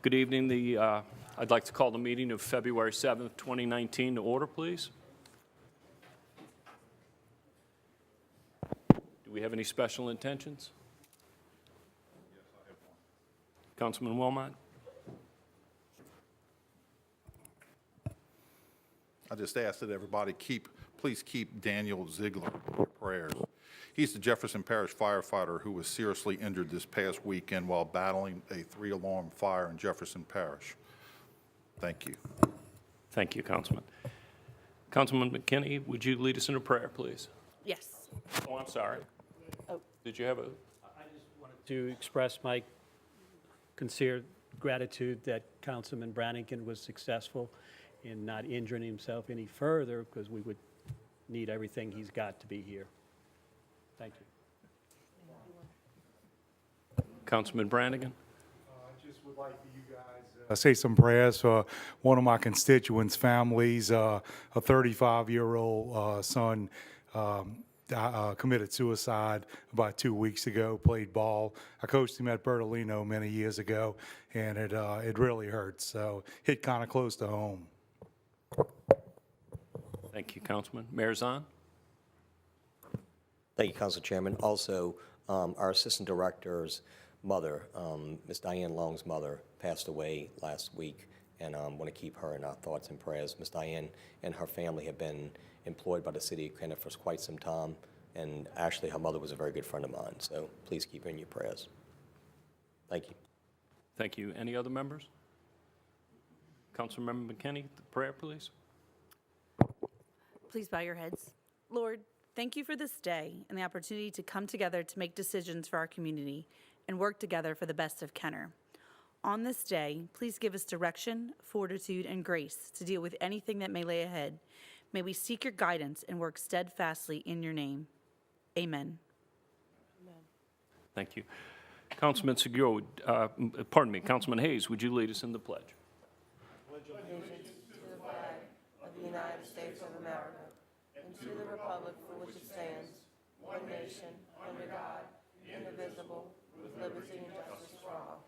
Good evening. I'd like to call the meeting of February 7th, 2019 to order, please. Do we have any special intentions? Yes, I have one. Councilman Wilmot? I just ask that everybody please keep Daniel Ziegler in your prayers. He's the Jefferson Parish firefighter who was seriously injured this past weekend while battling a 3-alarm fire in Jefferson Parish. Thank you. Thank you, Councilman. Councilman McKinney, would you lead us in a prayer, please? Yes. Oh, I'm sorry. Did you have a... I just wanted to express my sincere gratitude that Councilman Brannigan was successful in not injuring himself any further, because we would need everything he's got to be here. Thank you. Councilman Brannigan? I just would like for you guys say some prayers for one of my constituents' families. A 35-year-old son committed suicide about 2 weeks ago, played ball. I coached him at Bertolino many years ago, and it really hurts. So hit kind of close to home. Thank you, Councilman. Mayor Zahn? Thank you, Council Chairman. Also, our Assistant Director's mother, Ms. Diane Long's mother, passed away last week, and I want to keep her in our thoughts and prayers. Ms. Diane and her family have been employed by the City of Kenner for quite some time, and actually her mother was a very good friend of mine, so please keep her in your prayers. Thank you. Thank you. Any other members? Councilmember McKinney, the prayer, please. Please bow your heads. Lord, thank you for this day and the opportunity to come together to make decisions for our community and work together for the best of Kenner. On this day, please give us direction, fortitude, and grace to deal with anything that may lay ahead. May we seek your guidance and work steadfastly in your name. Amen. Thank you. Councilman Segura, Councilman Hayes, would you lead us in the pledge? Allegiance to the flag of the United States of America and to the republic for which it stands, one nation, under God, indivisible, with liberty and justice for all.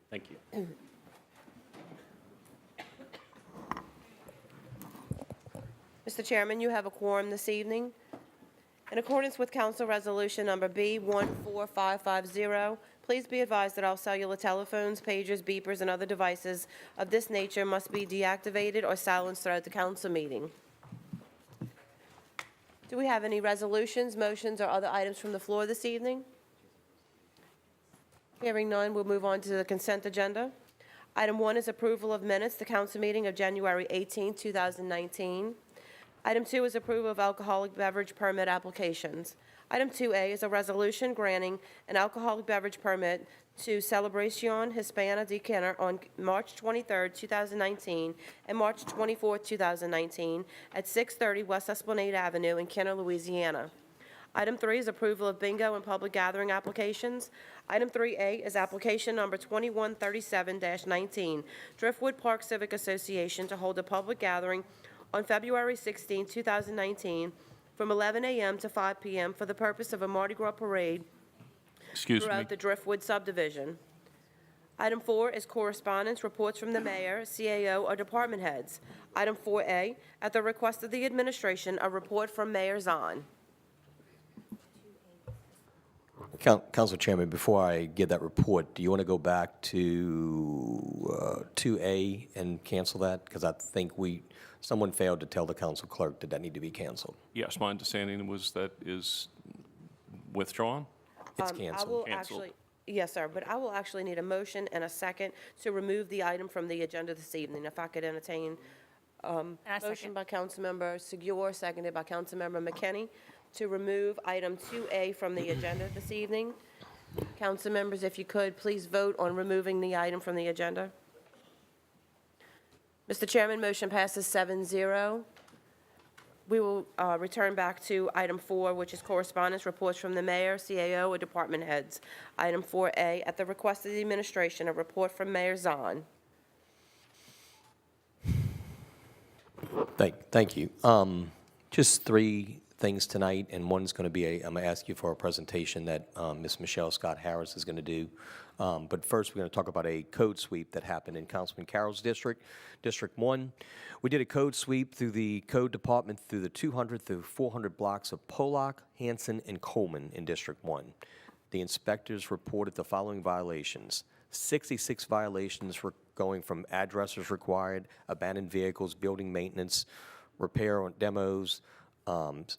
Thank you. Mr. Chairman, you have a quorum this evening. In accordance with Council Resolution Number B14550, please be advised that all cellular telephones, pagers, beepers, and other devices of this nature must be deactivated or silenced throughout the council meeting. Do we have any resolutions, motions, or other items from the floor this evening? Hearing none, we'll move on to the consent agenda. Item 1 is approval of minutes, the council meeting of January 18, 2019. Item 2 is approval of alcoholic beverage permit applications. Item 2A is a resolution granting an alcoholic beverage permit to Celebracion Hispana de Kenner on March 23, 2019 and March 24, 2019 at 630 West Esplanade Avenue in Kenner, Louisiana. Item 3 is approval of bingo and public gathering applications. Item 3A is application number 2137-19, Driftwood Park Civic Association to hold a public gathering on February 16, 2019, from 11 a.m. to 5 p.m. for the purpose of a Mardi Gras parade throughout the Driftwood subdivision. Item 4 is correspondence, reports from the mayor, CAO, or department heads. Item 4A, at the request of the administration, a report from Mayor Zahn. Council Chairman, before I give that report, do you want to go back to 2A and cancel that? Because I think someone failed to tell the council clerk that need to be canceled. Yes, my understanding was that is withdrawn? It's canceled. I will actually, yes, sir, but I will actually need a motion and a second to remove the item from the agenda this evening. If I could entertain motion by Councilmember Segura, seconded by Councilmember McKinney, to remove item 2A from the agenda this evening. Council members, if you could, please vote on removing the item from the agenda. Mr. Chairman, motion passes 7-0. We will return back to item 4, which is correspondence, reports from the mayor, CAO, or department heads. Item 4A, at the request of the administration, a report from Mayor Zahn. Thank you. Just 3 things tonight, and one's going to be I'm going to ask you for a presentation that Ms. Michelle Scott Harris is going to do But first, we're going to talk about a code sweep that happened in Councilman Carroll's district, District 1. We did a code sweep through the code department through the 200 through 400 blocks of Pollock, Hanson, and Coleman in District 1. The inspectors reported the following violations. 66 violations were going from addresses required, abandoned vehicles, building maintenance, repair on demos,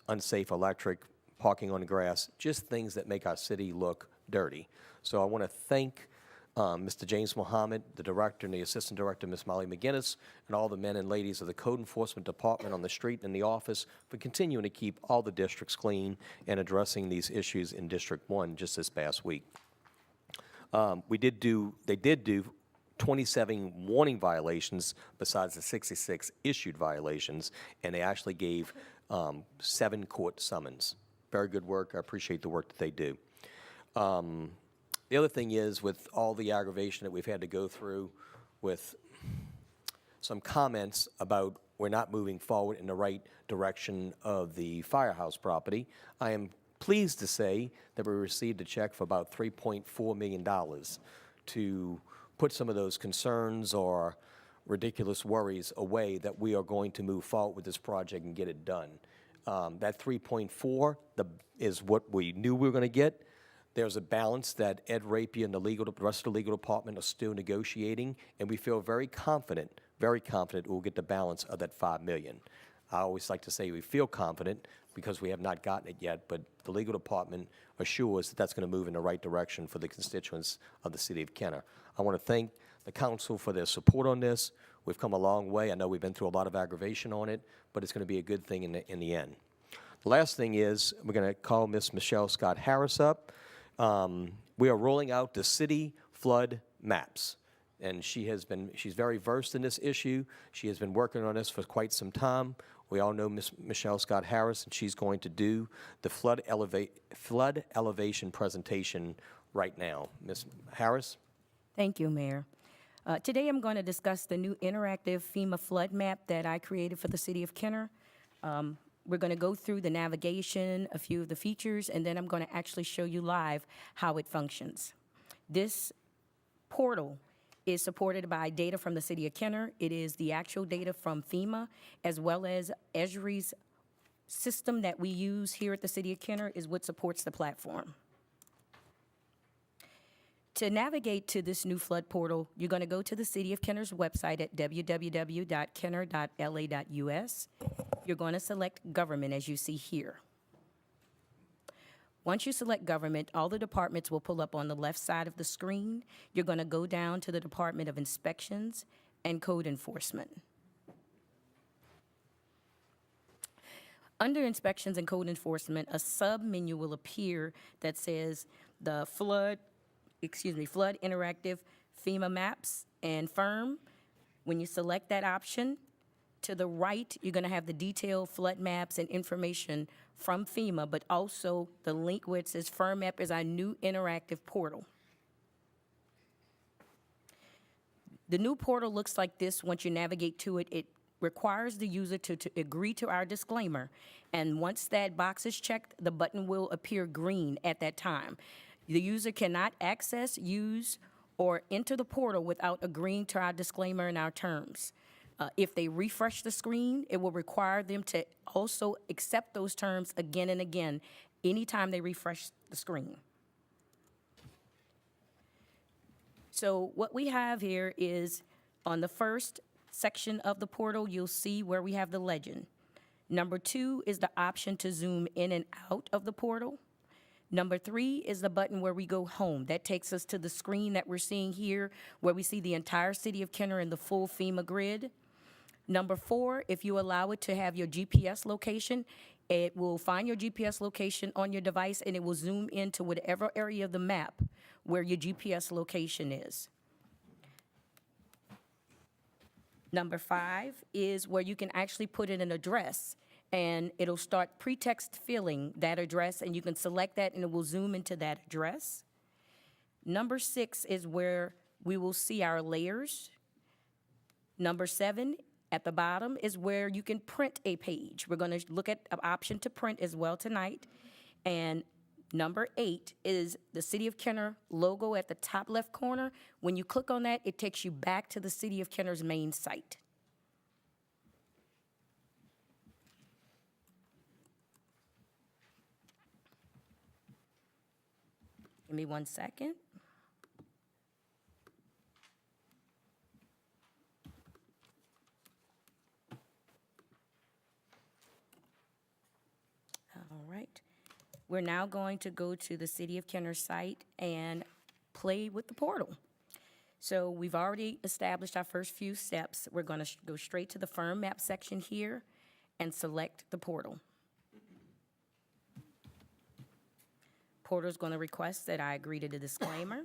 unsafe electric, parking on the grass, just things that make our city look dirty. So I want to thank Mr. James Mohammed, the director, and the assistant director, Ms. Molly McGinnis, and all the men and ladies of the Code Enforcement Department on the street and the office for continuing to keep all the districts clean and addressing these issues in District 1 just this past week. They did do 27 warning violations besides the 66 issued violations, and they actually gave 7 court summons. Very good work. I appreciate the work that they do. The other thing is, with all the aggravation that we've had to go through with some comments about we're not moving forward in the right direction of the firehouse property, I am pleased to say that we received a check for about $3.4 million to put some of those concerns or ridiculous worries away, that we are going to move forward with this project and get it done. That 3.4 is what we knew we were going to get. There's a balance that Ed Rapier and the rest of the legal department are still negotiating, and we feel very confident we'll get the balance of that $5 million. I always like to say we feel confident because we have not gotten it yet, but the legal department assures that that's going to move in the right direction for the constituents of the city of Kenner. I want to thank the council for their support on this. We've come a long way. I know we've been through a lot of aggravation on it, but it's going to be a good thing in the end. The last thing is we're going to call Miss Michelle Scott Harris up. We are rolling out the city flood maps, and she's very versed in this issue. She has been working on this for quite some time. We all know Miss Michelle Scott Harris, and she's going to do the flood elevation presentation right now. Ms. Harris? Thank you, Mayor. Today I'm going to discuss the new interactive FEMA flood map that I created for the city of Kenner. We're going to go through the navigation, a few of the features, and then I'm going to actually show you live how it functions. This portal is supported by data from the city of Kenner. It is the actual data from FEMA, as well as Esri's system that we use here at the city of Kenner is what supports the platform. To navigate to this new flood portal, you're going to go to the City of Kenner's website at www.kenner.la.us. You're going to select Government, as you see here. Once you select Government, all the departments will pull up on the left side of the screen. You're going to go down to the Department of Inspections and Code Enforcement. Under Inspections and Code Enforcement, a sub-menu will appear that says the Flood Interactive FEMA Maps and Firm. When you select that option, to the right, you're going to have the detailed flood maps and information from FEMA, but also the link where it says Firm Map is our new interactive portal. The new portal looks like this once you navigate to it. It requires the user to agree to our disclaimer, and once that box is checked, the button will appear green at that time. The user cannot access, use, or enter the portal without agreeing to our disclaimer and our terms. If they refresh the screen, it will require them to also accept those terms again and again anytime they refresh the screen. So what we have here is on the first section of the portal, you'll see where we have the legend. Number 2 is the option to zoom in and out of the portal. Number 3 is the button where we go home. That takes us to the screen that we're seeing here, where we see the entire city of Kenner in the full FEMA grid. Number 4, if you allow it to have your GPS location, it will find your GPS location on your device and it will zoom into whatever area of the map where your GPS location is. Number 5 is where you can actually put in an address, and it'll start pretext filling that address, and you can select that and it will zoom into that address. Number 6 is where we will see our layers. Number 7 at the bottom is where you can print a page. We're going to look at an option to print as well tonight. And Number 8 is the City of Kenner logo at the top left corner. When you click on that, it takes you back to the City of Kenner's main site. Give me 1 second. All right. We're now going to go to the City of Kenner site and play with the portal. So we've already established our first few steps. We're going to go straight to the firm map section here and select the portal. Portal's going to request that I agree to the disclaimer.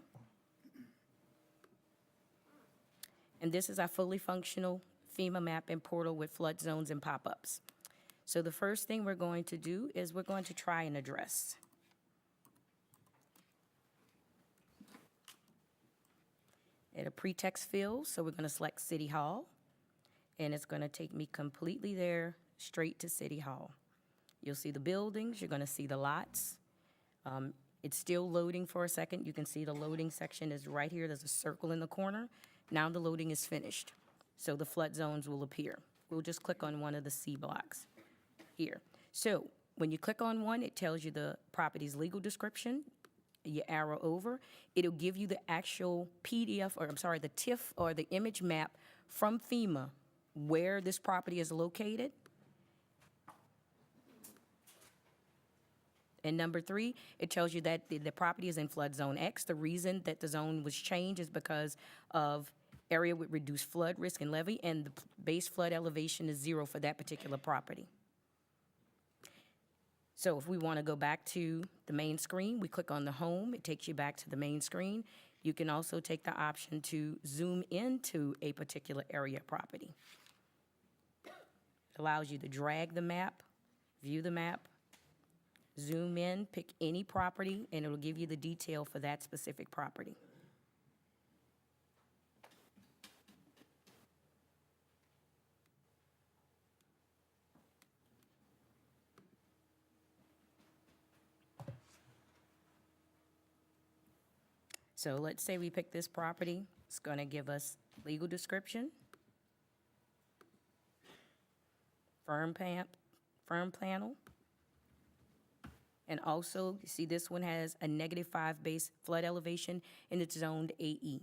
And this is our fully functional FEMA map and portal with flood zones and pop-ups. So the first thing we're going to do is we're going to try an address. At a pretext field, so we're going to select City Hall, and it's going to take me completely there, straight to City Hall. You'll see the buildings, you're going to see the lots. It's still loading for a second. You can see the loading section is right here. There's a circle in the corner. Now the loading is finished, so the flood zones will appear. We'll just click on one of the C blocks here. So when you click on one, it tells you the property's legal description. You arrow over, it'll give you the actual PDF, or I'm sorry, the TIFF or the image map from FEMA where this property is located. And number 3, it tells you that the property is in flood zone X. The reason that the zone was changed is because of area with reduced flood risk and levee, and the base flood elevation is 0 for that particular property. So if we want to go back to the main screen, we click on the home, it takes you back to the main screen. You can also take the option to zoom into a particular area property. It allows you to drag the map, view the map, zoom in, pick any property, and it'll give you the detail for that specific property. So let's say we pick this property. It's going to give us legal description, firm panel, and also, you see this one has a -5 base flood elevation, and it's zoned AE.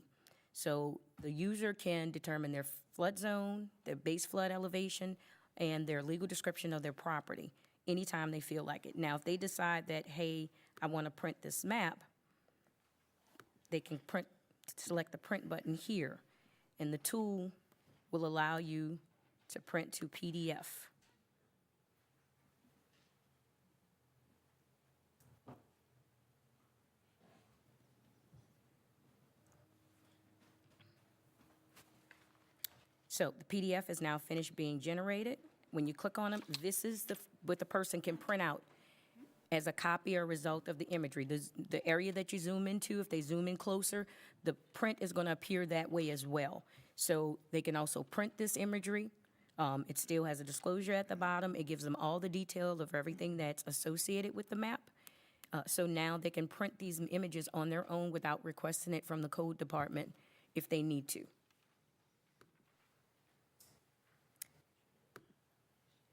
So the user can determine their flood zone, their base flood elevation, and their legal description of their property anytime they feel like it. Now, if they decide that, hey, I want to print this map, they can select the print button here, and the tool will allow you to print to PDF. So the PDF is now finished being generated. When you click on them, this is what the person can print out as a copy or result of the imagery. The area that you zoom into, if they zoom in closer, the print is going to appear that way as well. So they can also print this imagery. It still has a disclosure at the bottom. It gives them all the detail of everything that's associated with the map. So now they can print these images on their own without requesting it from the code department if they need to.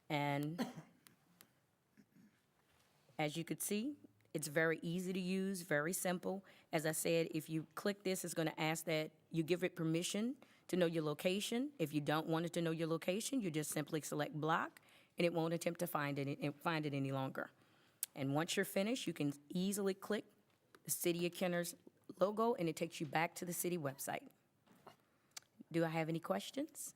And as you could see, it's very easy to use, very simple. As I said, if you click this, it's going to ask that you give it permission to know your location. If you don't want it to know your location, you just simply select block, and it won't attempt to find it any longer. And once you're finished, you can easily click the City of Kenner's logo, and it takes you back to the city website. Do I have any questions?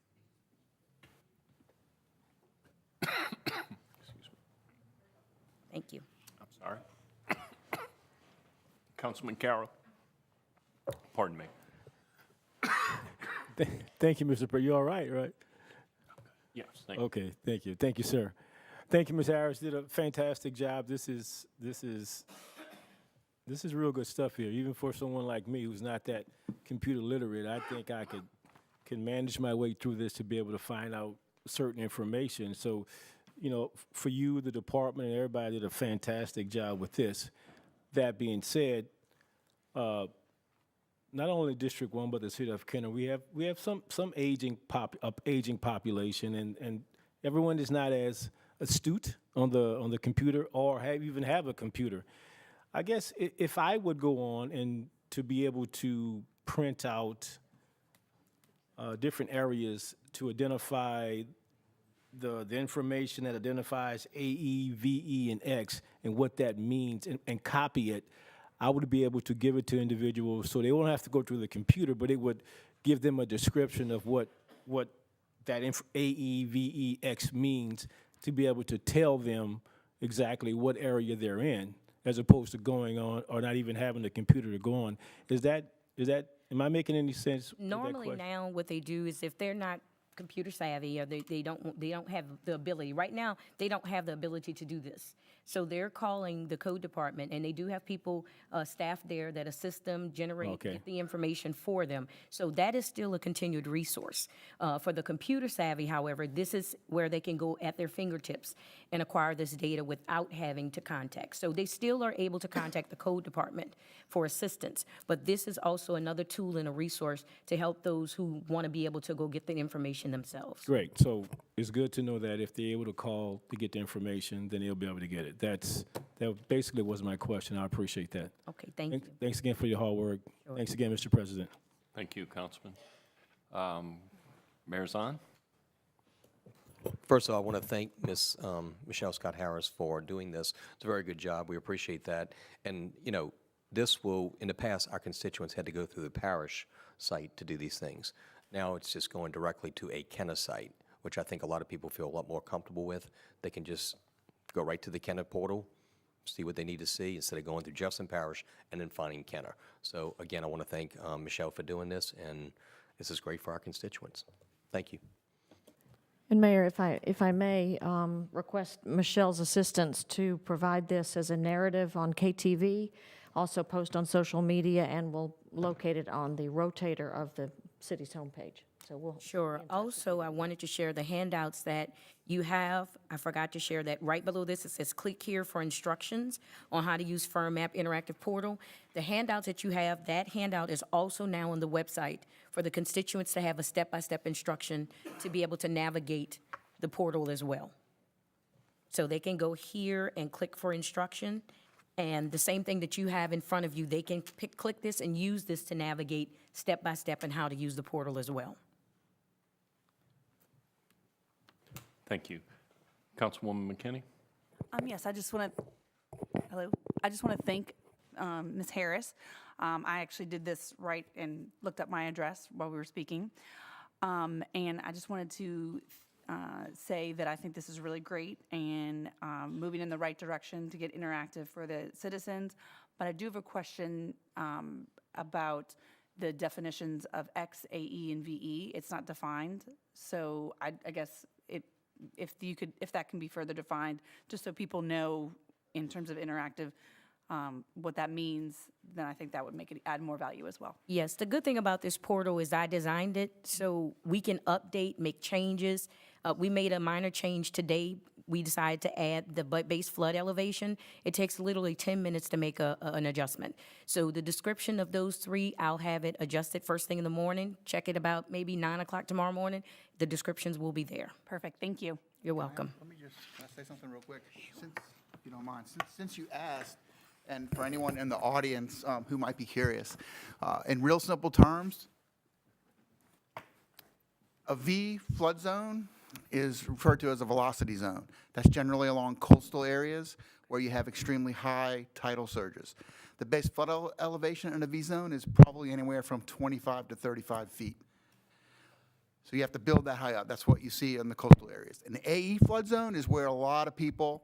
Thank you. I'm sorry. Councilman Carroll. Pardon me. Thank you, Mr. You all right? Yes, thank you. Okay, thank you. Thank you, sir. Thank you, Ms. Harris. Did a fantastic job. This is real good stuff here. Even for someone like me who's not that computer literate, I think I can manage my way through this to be able to find out certain information. So, you know, for you, the department, and everybody did a fantastic job with this. that being said, not only District 1, but the city of Kenner, we have some aging population, and everyone is not as astute on the computer or even have a computer. I guess if I would go on and to be able to print out different areas to identify the information that identifies AE, VE, and X and what that means and copy it, I would be able to give it to individuals so they won't have to go through the computer, but it would give them a description of what that AE, VE, X means to be able to tell them exactly what area they're in, as opposed to going on or not even having the computer to go on. Am I making any sense? with that Normally question? now, what they do is if they're not computer savvy or they don't have the ability, right now, they don't have the ability to do this. So they're calling the code department, and they do have people, staff there that assist them, get the information for them. So that is still a continued resource. For the computer savvy, however, this is where they can go at their fingertips and acquire this data without having to contact. So they still are able to contact the code department for assistance, but this is also another tool and a resource to help those who want to be able to go get the information themselves. Great. So it's good to know that if they're able to call to get the information, then they'll be able to get it. That basically was my question. I appreciate that. Okay, thank you. Thanks again for your hard work. Thanks again, Mr. President. Thank you, Councilman. Mayor Zahn? First of all, I want to thank Ms. Michelle Scott Harris for doing this. It's a very good job. We appreciate that. And, you know, this will, in the past, our constituents had to go through the parish site to do these things. Now it's just going directly to a Kenner site, which I think a lot of people feel a lot more comfortable with. They can just go right to the Kenner portal, see what they need to see, instead of going through Jefferson Parish and then finding Kenner. So again, I want to thank Michelle for doing this, and this is great for our constituents. Thank you. And Mayor, if I may, request Michelle's assistance to provide this as a narrative on KTV, also post on social media, and we'll locate it on the rotator of the city's homepage. So we'll. Sure. Also, I wanted to share the handouts that you have. I forgot to share that right below this. It says click here for instructions on how to use Firm Map Interactive Portal. The handouts that you have, that handout is also now on the website for the constituents to have a step-by-step instruction to be able to navigate the portal as well. So they can go here and click for instruction, and the same thing that you have in front of you, they can click this and use this to navigate step-by-step and how to use the portal as well. Thank you. Councilwoman McKinney? Yes, I just want to thank Ms. Harris. I actually did this right and looked up my address while we were speaking. And I just wanted to say that I think this is really great and moving in the right direction to get interactive for the citizens. But I do have a question about the definitions of X, AE, and VE. It's not defined. So I guess if that can be further defined, just so people know in terms of interactive what that means, then I think that would make it add more value as well. Yes, the good thing about this portal is I designed it so we can update, make changes. We made a minor change today. We decided to add the base flood elevation. It takes literally 10 minutes to make an adjustment. So the description of those three, I'll have it adjusted first thing in the morning. Check it about maybe 9 o'clock tomorrow morning. The descriptions will be there. Perfect, thank you. You're welcome. Can I say something real quick? Since, if you don't mind, since you asked, and for anyone in the audience who might be curious, in real simple terms, a V flood zone is referred to as a velocity zone. That's generally along coastal areas where you have extremely high tidal surges. The base flood elevation in a V zone is probably anywhere from 25 to 35 feet. So you have to build that high up. That's what you see in the coastal areas. And the AE flood zone is where a lot of people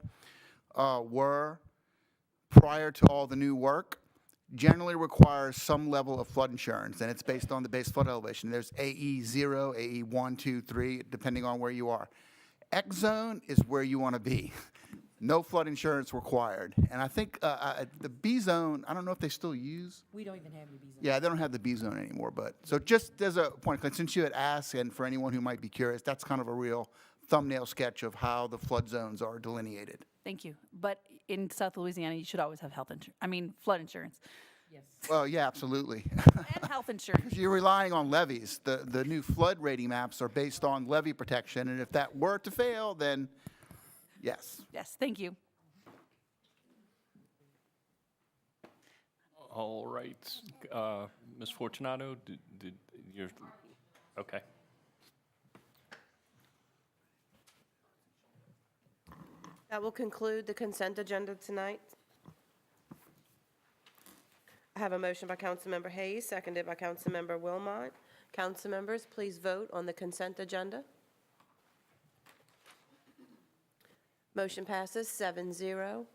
were prior to all the new work. Generally requires some level of flood insurance, and it's based on the base flood elevation. There's AE 0, AE 1, 2, 3, depending on where you are. X zone is where you want to be. No flood insurance required. And I think the B zone, I don't know if they still use. We don't even have the B zone. Yeah, they don't have the B zone anymore. But so just as a point, since you had asked, and for anyone who might be curious, that's kind of a real thumbnail sketch of how the flood zones are delineated. Thank you. But in South Louisiana, you should always have flood insurance. Well, yeah, absolutely. And health insurance. You're relying on levees. The new flood rating maps are based on levee protection, and if that were to fail, then yes. Yes, thank you. All right. Ms. Fortunato, did your, okay. That will conclude the consent agenda tonight. I have a motion by Councilmember Hayes, seconded by Councilmember Wilmot. Council members, please vote on the consent agenda. Motion passes 7-0.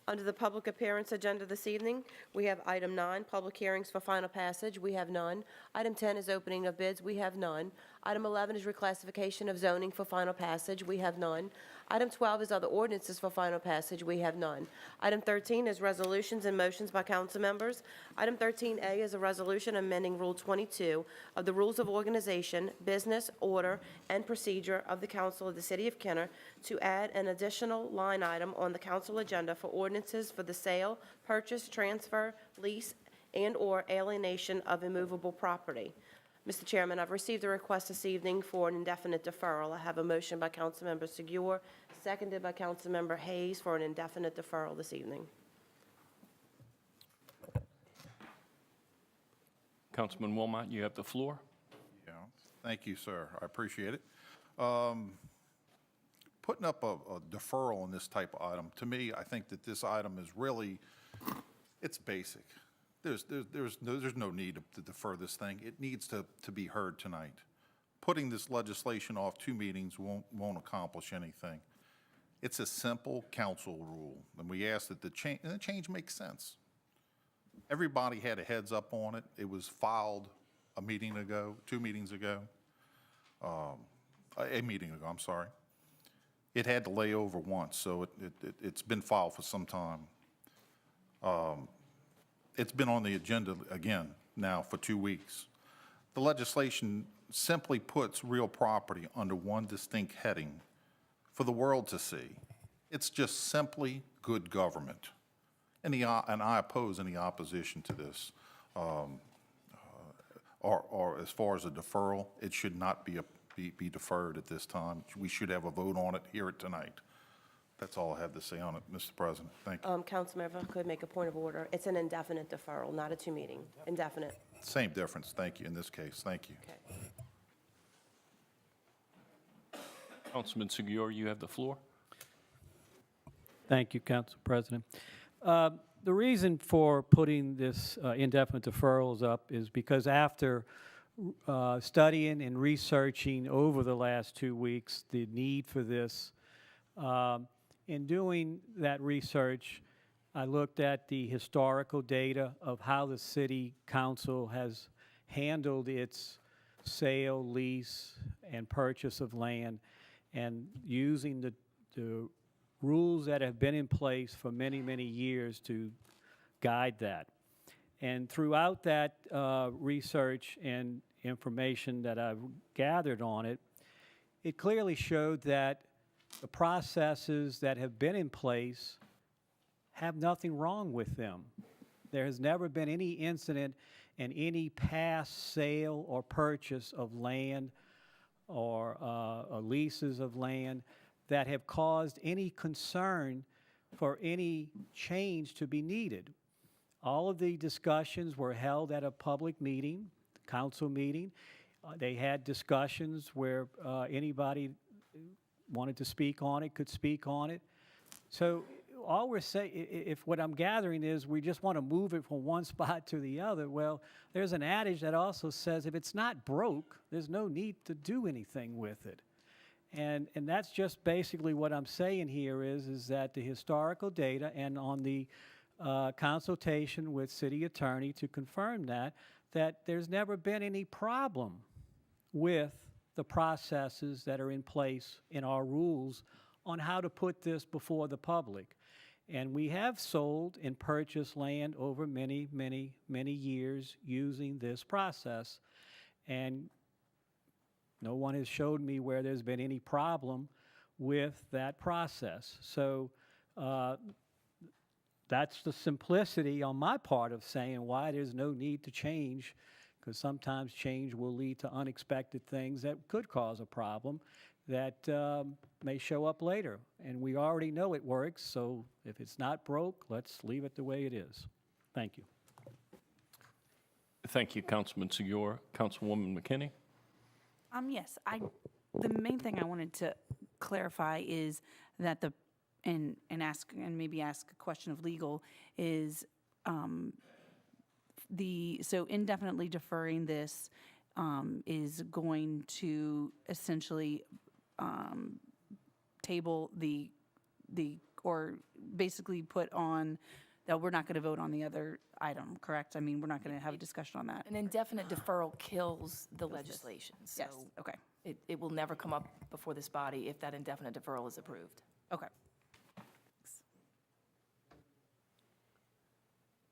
Under the public appearance agenda this evening, we have item 9, public hearings for final passage. We have none. Item 10 is opening of bids. We have none. Item 11 is reclassification of zoning for final passage. We have none. Item 12 is other ordinances for final passage. We have none. Item 13 is resolutions and motions by council members. Item 13A is a resolution amending Rule 22 of the Rules of Organization, Business, Order, and Procedure of the Council of the City of Kenner to add an additional line item on the council agenda for ordinances for the sale, purchase, transfer, lease, and/or alienation of immovable property. Mr. Chairman, I've received a request this evening for an indefinite deferral. I have a motion by Councilmember Segura, seconded by Councilmember Hayes for an indefinite deferral this evening. Councilman Wilmot, you have the floor. Yeah, thank you, sir. I appreciate it. Putting up a deferral on this type of item, to me, I think that this item is really, it's basic. There's no need to defer this thing. It needs to be heard tonight. Putting this legislation off 2 meetings won't accomplish anything. It's a simple council rule, and we ask that the change makes sense. Everybody had a heads up on it. It was filed a meeting ago, 2 meetings ago, a meeting ago, I'm sorry. It had to lay over once, so it's been filed for some time. It's been on the agenda again now for 2 weeks. The legislation simply puts real property under one distinct heading for the world to see. It's just simply good government. And I oppose any opposition to this. Or as far as a deferral, it should not be deferred at this time. We should have a vote on it, hear it tonight. That's all I have to say on it, Mr. President. Thank you. Councilmember, if I could make a point of order. It's an indefinite deferral, not a 2-meeting. Indefinite. Same difference, thank you, in this case. Thank you. Okay. Councilman Segura, you have the floor. Thank you, Council President. The reason for putting this indefinite deferrals up is because after studying and researching over the last 2 weeks the need for this, in doing that research, I looked at the historical data of how the City Council has handled its sale, lease, and purchase of land, and using the rules that have been in place for many, many years to guide that. And throughout that research and information that I've gathered on it, it clearly showed that the processes that have been in place have nothing wrong with them. There has never been any incident in any past sale or purchase of land or leases of land that have caused any concern for any change to be needed. All of the discussions were held at a public meeting, council meeting. They had discussions where anybody wanted to speak on it could speak on it. So all we're saying, if what I'm gathering is we just want to move it from one spot to the other, well, there's an adage that also says if it's not broke, there's no need to do anything with it. And that's just basically what I'm saying here is that the historical data and on the consultation with city attorney to confirm that there's never been any problem with the processes that are in place in our rules on how to put this before the public. And we have sold and purchased land over many, many, many years using this process. And no one has showed me where there's been any problem with that process. So that's the simplicity on my part of saying why there's no need to change, because sometimes change will lead to unexpected things that could cause a problem that may show up later. And we already know it works, so if it's not broke, let's leave it the way it is. Thank you. Thank you, Councilman Segura. Councilwoman McKinney? Yes, the main thing I wanted to clarify is that and maybe ask a question of legal is, so indefinitely deferring this is going to essentially table or basically put on that we're not going to vote on the other item, correct? I mean, we're not going to have a discussion on that. An indefinite deferral kills the legislation. So Yes, okay, it will never come up before this body if that indefinite deferral is approved. okay.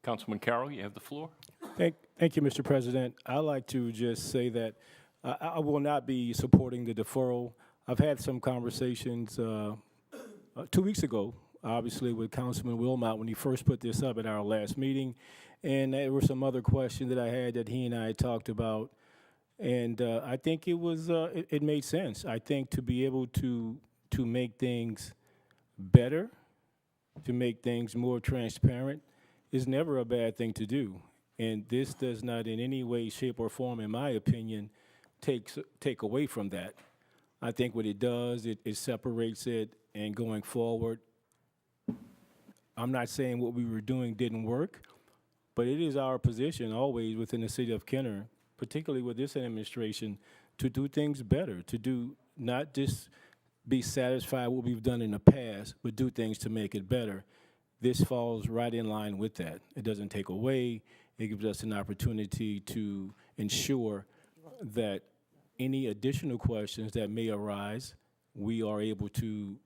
Councilman Carroll, you have the floor. Thank you, Mr. President. I'd like to just say that I will not be supporting the deferral. I've had some conversations 2 weeks ago, obviously, with Councilman Wilmot when he first put this up at our last meeting. And there were some other questions that I had that he and I talked about. And I think it made sense. I think to be able to make things better, to make things more transparent, is never a bad thing to do. And this does not in any way, shape, or form, in my opinion, take away from that. I think what it does, it separates it, and going forward, I'm not saying what we were doing didn't work, but it is our position always within the city of Kenner, particularly with this administration, to do things better, to do not just be satisfied with what we've done in the past, but do things to make it better. This falls right in line with that. It doesn't take away. It gives us an opportunity to ensure that any additional questions that may arise, we are able to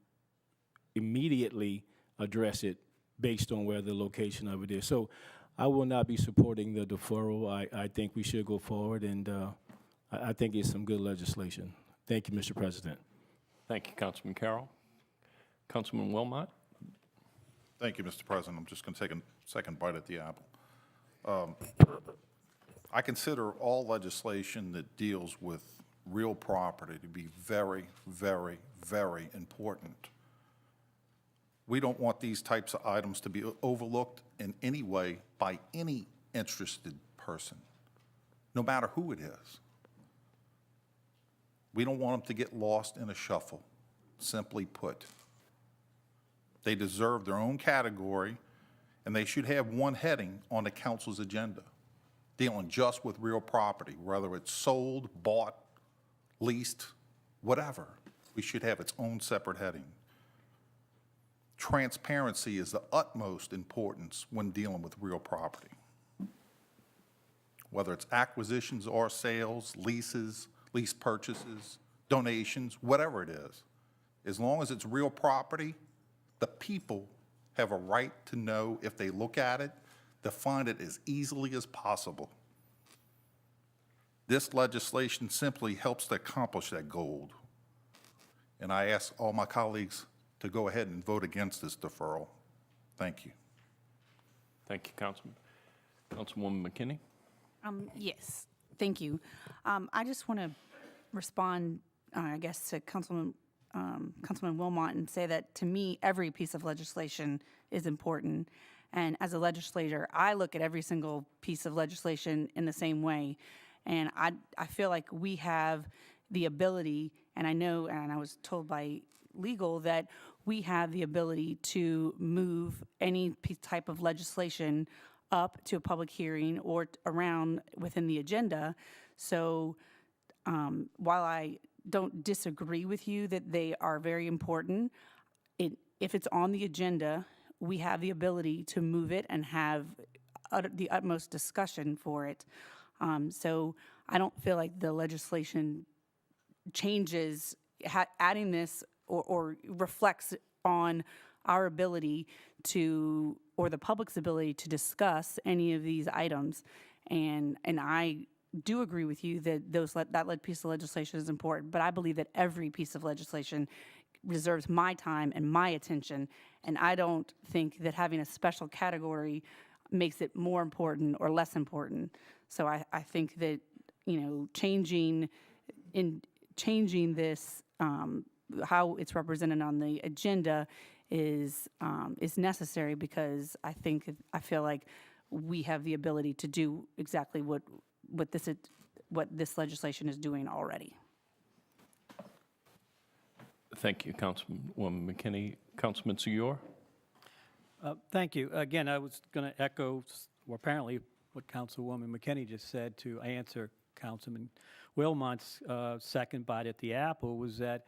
immediately address it based on where the location of it is. So I will not be supporting the deferral. I think we should go forward, and I think it's some good legislation. Thank you, Mr. President. Thank you, Councilman Carroll. Councilman Wilmot? Thank you, Mr. President. I'm just going to take a second bite at the apple. I consider all legislation that deals with real property to be very, very, very important. We don't want these types of items to be overlooked in any way by any interested person, no matter who it is. We don't want them to get lost in a shuffle, simply put. They deserve their own category, and they should have one heading on the council's agenda, dealing just with real property, whether it's sold, bought, leased, whatever. We should have its own separate heading. Transparency is the utmost importance when dealing with real property. Whether it's acquisitions or sales, leases, lease purchases, donations, whatever it is, as long as it's real property, the people have a right to know, if they look at it, to find it as easily as possible. This legislation simply helps to accomplish that goal. And I ask all my colleagues to go ahead and vote against this deferral. Thank you. Thank you, Councilman. Councilwoman McKinney? Yes, thank you. I just want to respond, I guess, to Councilman Wilmot and say that, to me, every piece of legislation is important. And as a legislator, I look at every single piece of legislation in the same way. And I feel like we have the ability, and I know, and I was told by legal, that we have the ability to move any type of legislation up to a public hearing or around within the agenda. So while I don't disagree with you that they are very important, if it's on the agenda, we have the ability to move it and have the utmost discussion for it. So I don't feel like the legislation changes, adding this or reflects on our ability to, or the public's ability to discuss any of these items. And I do agree with you that that piece of legislation is important, but I believe that every piece of legislation deserves my time and my attention. And I don't think that having a special category makes it more important or less important. So I think that, you know, changing this, how it's represented on the agenda is necessary, because I feel like we have the ability to do exactly what this legislation is doing already. Thank you, Councilwoman McKinney. Councilman Segur? Thank you. Again, I was going to echo, well, apparently, what Councilwoman McKinney just said to answer Councilman Wilmot's second bite at the apple, was that,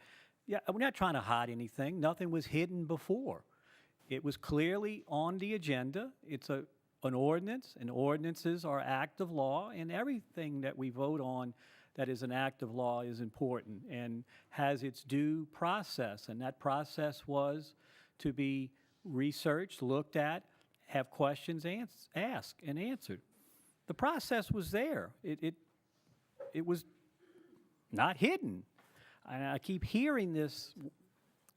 yeah, we're not trying to hide anything. Nothing was hidden before. It was clearly on the agenda. It's an ordinance, and ordinances are act of law, and everything that we vote on that is an act of law is important and has its due process. And that process was to be researched, looked at, have questions asked and answered. The process was there. It was not hidden. And I keep hearing this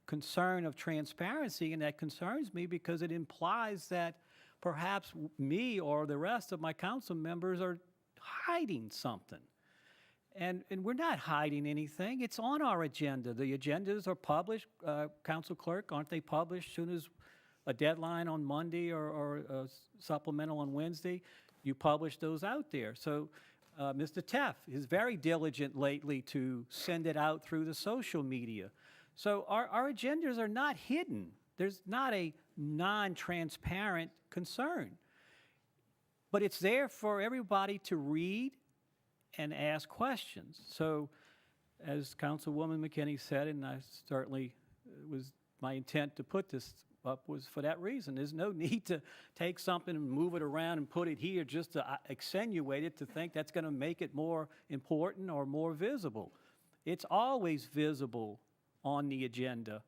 concern of transparency, and that concerns me because it implies that perhaps me or the rest of my council members are hiding something. And we're not hiding anything. It's on our agenda. The agendas are published. Council Clerk, aren't they published as soon as a deadline on Monday or a supplemental on Wednesday? You publish those out there. So Mr. Teff is very diligent lately to send it out through the social media. So our agendas are not hidden. There's not a non-transparent concern. But it's there for everybody to read and ask questions. So as Councilwoman McKinney said, and I certainly, it was my intent to put this up was for that reason. There's no need to take something and move it around and put it here just to accentuate it, to think that's going to make it more important or more visible. It's always visible on the agenda.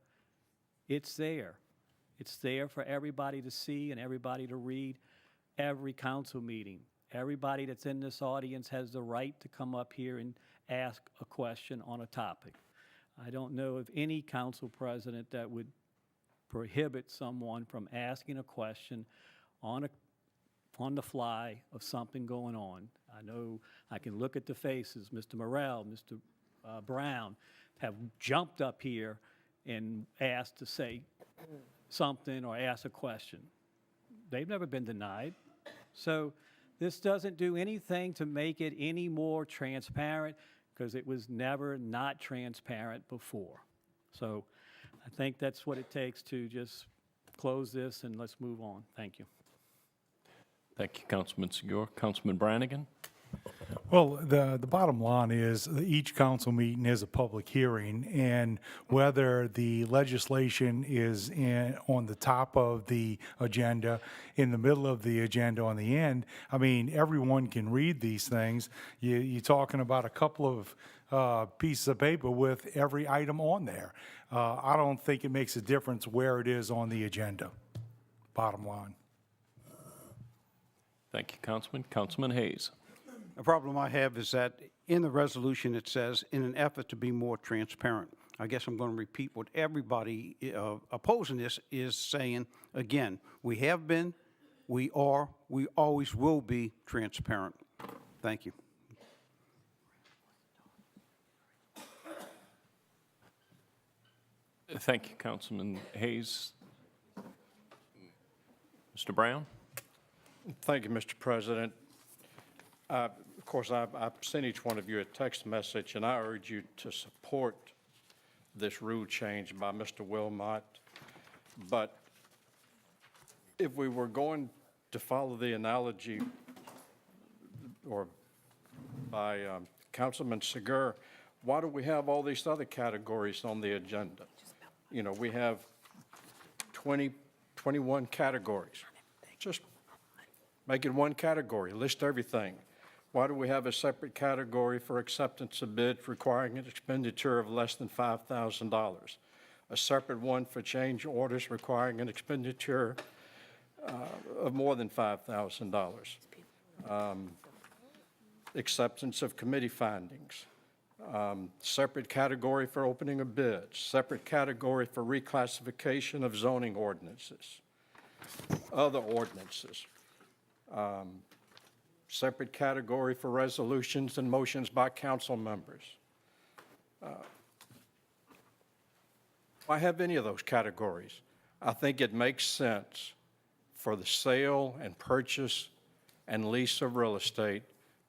It's there. It's there for everybody to see and everybody to read every council meeting. Everybody that's in this audience has the right to come up here and ask a question on a topic. I don't know of any council president that would prohibit someone from asking a question on the fly of something going on. I know I can look at the faces. Mr. Morrell, Mr. Brown have jumped up here and asked to say something or ask a question. They've never been denied. So this doesn't do anything to make it any more transparent, because it was never not transparent before. So I think that's what it takes to just close this and let's move on. Thank you. Thank you, Councilman Segur. Councilman Brannigan? Well, the bottom line is that each council meeting is a public hearing, and whether the legislation is on the top of the agenda, in the middle of the agenda, on the end, I mean, everyone can read these things. You're talking about a couple of pieces of paper with every item on there. I don't think it makes a difference where it is on the agenda, bottom line. Thank you, Councilman. Councilman Hayes? A problem I have is that in the resolution it says, in an effort to be more transparent. I guess I'm going to repeat what everybody opposing this is saying. Again, we have been, we are, we always will be transparent. Thank you. Thank you, Councilman Hayes. Mr. Brown? Thank you, Mr. President. Of course, I've sent each one of you a text message, and I urge you to support this rule change by Mr. Wilmot. But if we were going to follow the analogy or by Councilman Segur, why do we have all these other categories on the agenda? You know, we have 21 categories. Just make it one category, list everything. Why do we have a separate category for acceptance of bids requiring an expenditure of less than $5,000? A separate one for change orders requiring an expenditure of more than $5,000? Acceptance of committee findings. separate category for opening of bids, separate category for reclassification of zoning ordinances, other ordinances, separate category for resolutions and motions by council members. If I have any of those categories, I think it makes sense for the sale and purchase and lease of real estate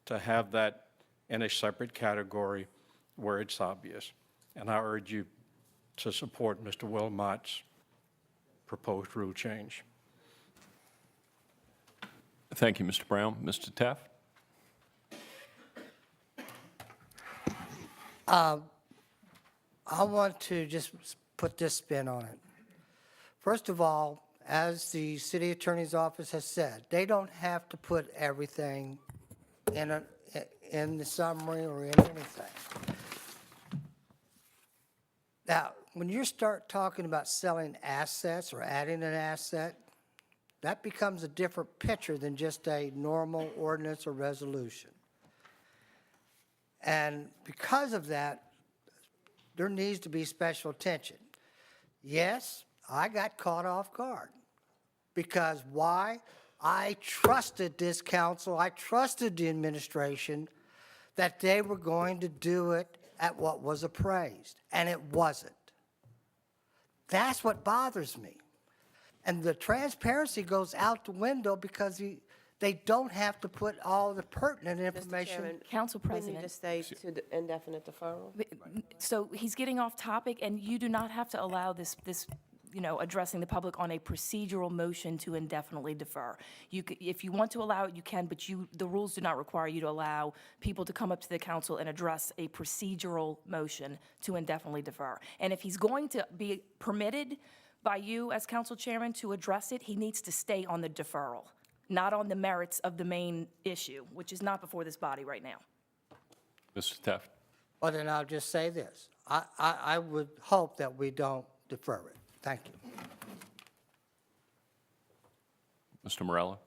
to have that in a separate category where it's obvious. And I urge you to support Mr. Wilmot's proposed rule change. Thank you, Mr. Brown. Mr. Taft? I want to just put this spin on it. First of all, as the city attorney's office has said, they don't have to put everything in the summary or in anything. Now, when you start talking about selling assets or adding an asset, that becomes a different picture than just a normal ordinance or resolution. And because of that, there needs to be special attention. Yes, I got caught off guard. Because why? I trusted this council, I trusted the administration that they were going to do it at what was appraised, and it wasn't. That's what bothers me. And the transparency goes out the window because they don't have to put all the pertinent information. Mr. Chairman, Council we need President. to stay to the indefinite deferral. So he's getting off topic, and you do not have to allow this, addressing the public on a procedural motion to indefinitely defer. If you want to allow it, you can, but the rules do not require you to allow people to come up to the council and address a procedural motion to indefinitely defer. And if he's going to be permitted by you as council chairman to address it, he needs to stay on the deferral, not on the merits of the main issue, which is not before this body right now. Mr. Taft? Well, then I'll just say this. I would hope that we don't defer it. Thank you. Mr. Morella?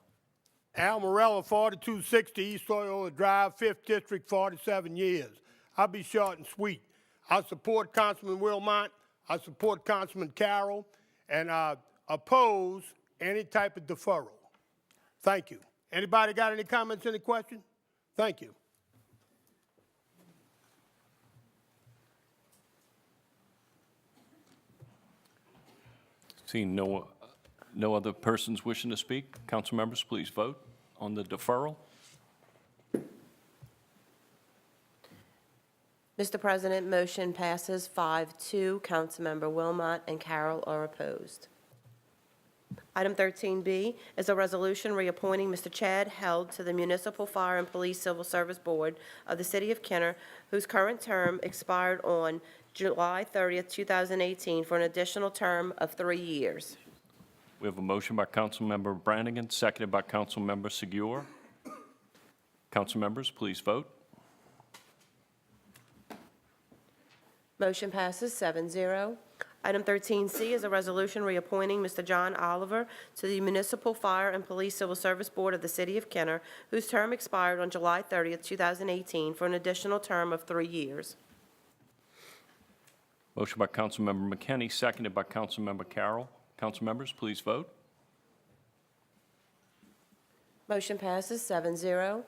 Al Morella, 4260 East Loyola Drive, 5th District, 47 years. I'll be short and sweet. I support Councilman Wilmot. I support Councilman Carroll. And I oppose any type of deferral. Thank you. Anybody got any comments, any questions? Thank you. Seeing no other persons wishing to speak, council members, please vote on the deferral. Mr. President, motion passes 5-2. Councilmember Wilmot and Carroll are opposed. Item 13B is a resolution reappointing Mr. Chad Held to the Municipal Fire and Police Civil Service Board of the City of Kenner, whose current term expired on July 30th, 2018, for an additional term of 3 years. We have a motion by Councilmember Brannigan, seconded by Councilmember Segura. Council members, please vote. Motion passes 7-0. Item 13C is a resolution reappointing Mr. John Oliver to the Municipal Fire and Police Civil Service Board of the City of Kenner, whose term expired on July 30th, 2018, for an additional term of 3 years. Motion by Councilmember McKinney, seconded by Councilmember Carroll. Council members, please vote. Motion passes 7-0.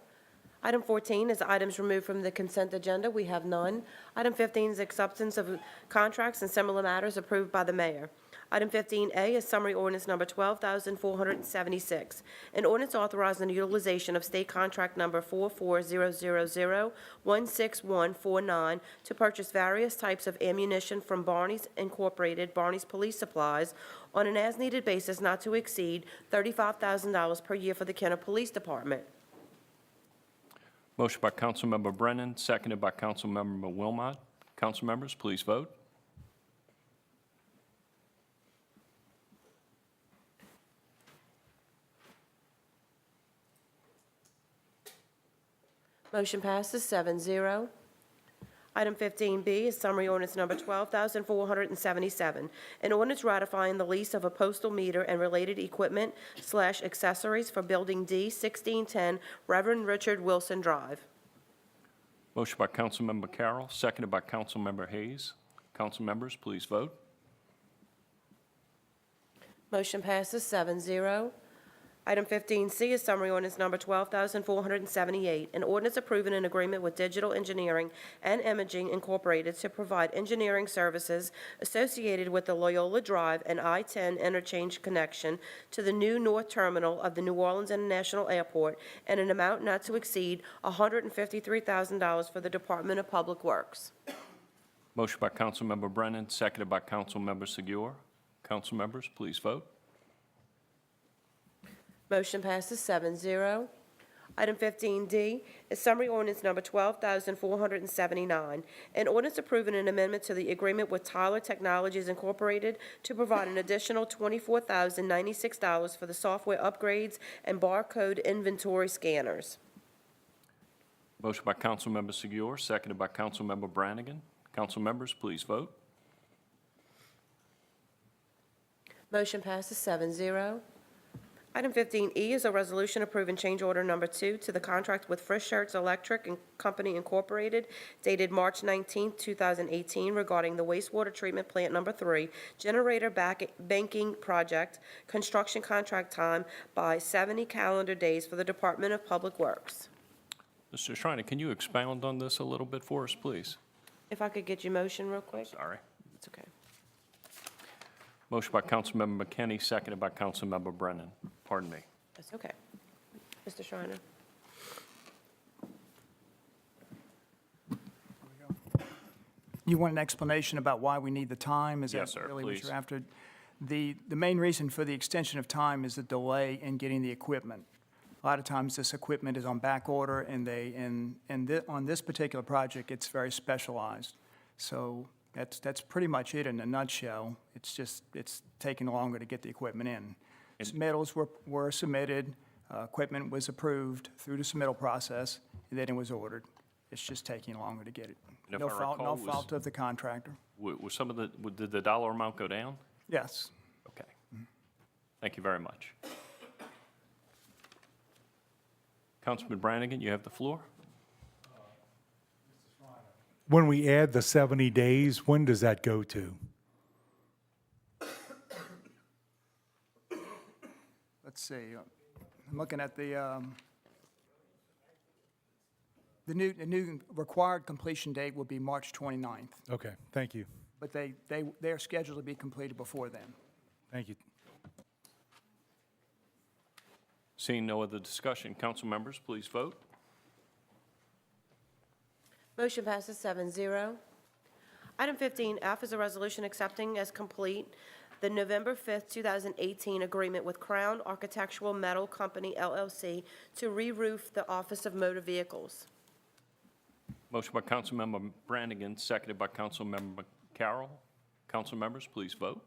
Item 14 is items removed from the consent agenda. We have none. Item 15 is acceptance of contracts and similar matters approved by the mayor. Item 15A is summary ordinance number 12,476, an ordinance authorizing the utilization of state contract number 44000-16149 to purchase various types of ammunition from Barney's Incorporated, Barney's Police Supplies, on an as-needed basis not to exceed $35,000 per year for the Kenner Police Department. Motion by Councilmember Brennan, seconded by Councilmember Wilmot. Council members, please vote. Motion passes 7-0. Item 15B is summary ordinance number 12,477, an ordinance ratifying the lease of a postal meter and related equipment/accessories for Building D, 1610 Reverend Richard Wilson Drive. Motion by Councilmember Carroll, seconded by Councilmember Hayes. Council members, please vote. Motion passes 7-0. Item 15C is summary ordinance number 12,478, an ordinance approving an agreement with Digital Engineering and Imaging Incorporated to provide engineering services associated with the Loyola Drive and I-10 interchange connection to the new north terminal of the New Orleans International Airport in an amount not to exceed $153,000 for the Department of Public Works. Motion by Councilmember Brennan, seconded by Councilmember Segura. Council members, please vote. Motion passes 7-0. Item 15D is summary ordinance number 12,479, an ordinance approving an amendment to the agreement with Tyler Technologies Incorporated to provide an additional $24,096 for the software upgrades and barcode inventory scanners. Motion by Councilmember Segura, seconded by Councilmember Brannigan. Council members, please vote. Motion passes 7-0. Item 15E is a resolution approving change order number 2 to the contract with Frisch Shirts Electric Company Incorporated dated March 19, 2018 regarding the wastewater treatment plant number 3 generator banking project construction contract time by 70 calendar days for the Department of Public Works. Mr. Schreiner, can you expound on this a little bit for us, please? If I could get your motion real quick? Sorry. It's okay. Motion by Councilmember McKinney, seconded by Councilmember Brennan. Pardon me. That's okay. Mr. Schreiner? You want an explanation about why we need the time? Is Yes, that sir, really what please. you're after? The main reason for the extension of time is the delay in getting the equipment. A lot of times, this equipment is on back order, and on this particular project, it's very specialized. So that's pretty much it in a nutshell. It's taking longer to get the equipment in. Submittals were submitted, equipment was approved through the submittal process, and then it was ordered. It's just taking longer to get it. And if No I fault, recall, no fault of the contractor. Did the dollar amount go down? Yes. Okay. Thank you very much. Councilman Brannigan, you have the floor. When we add the 70 days, when does that go to? Let's see, I'm looking at the new required completion date will be March 29th, Okay, thank you. but they're scheduled to be completed before then. Thank you. Seeing no other discussion, council members, please vote. Motion passes 7-0. Item 15F is a resolution accepting as complete the November 5th, 2018 agreement with Crown Architectural Metal Company, LLC, to re-roof the Office of Motor Vehicles. Motion by Councilmember Brannigan, seconded by Councilmember Carroll. Council members, please vote.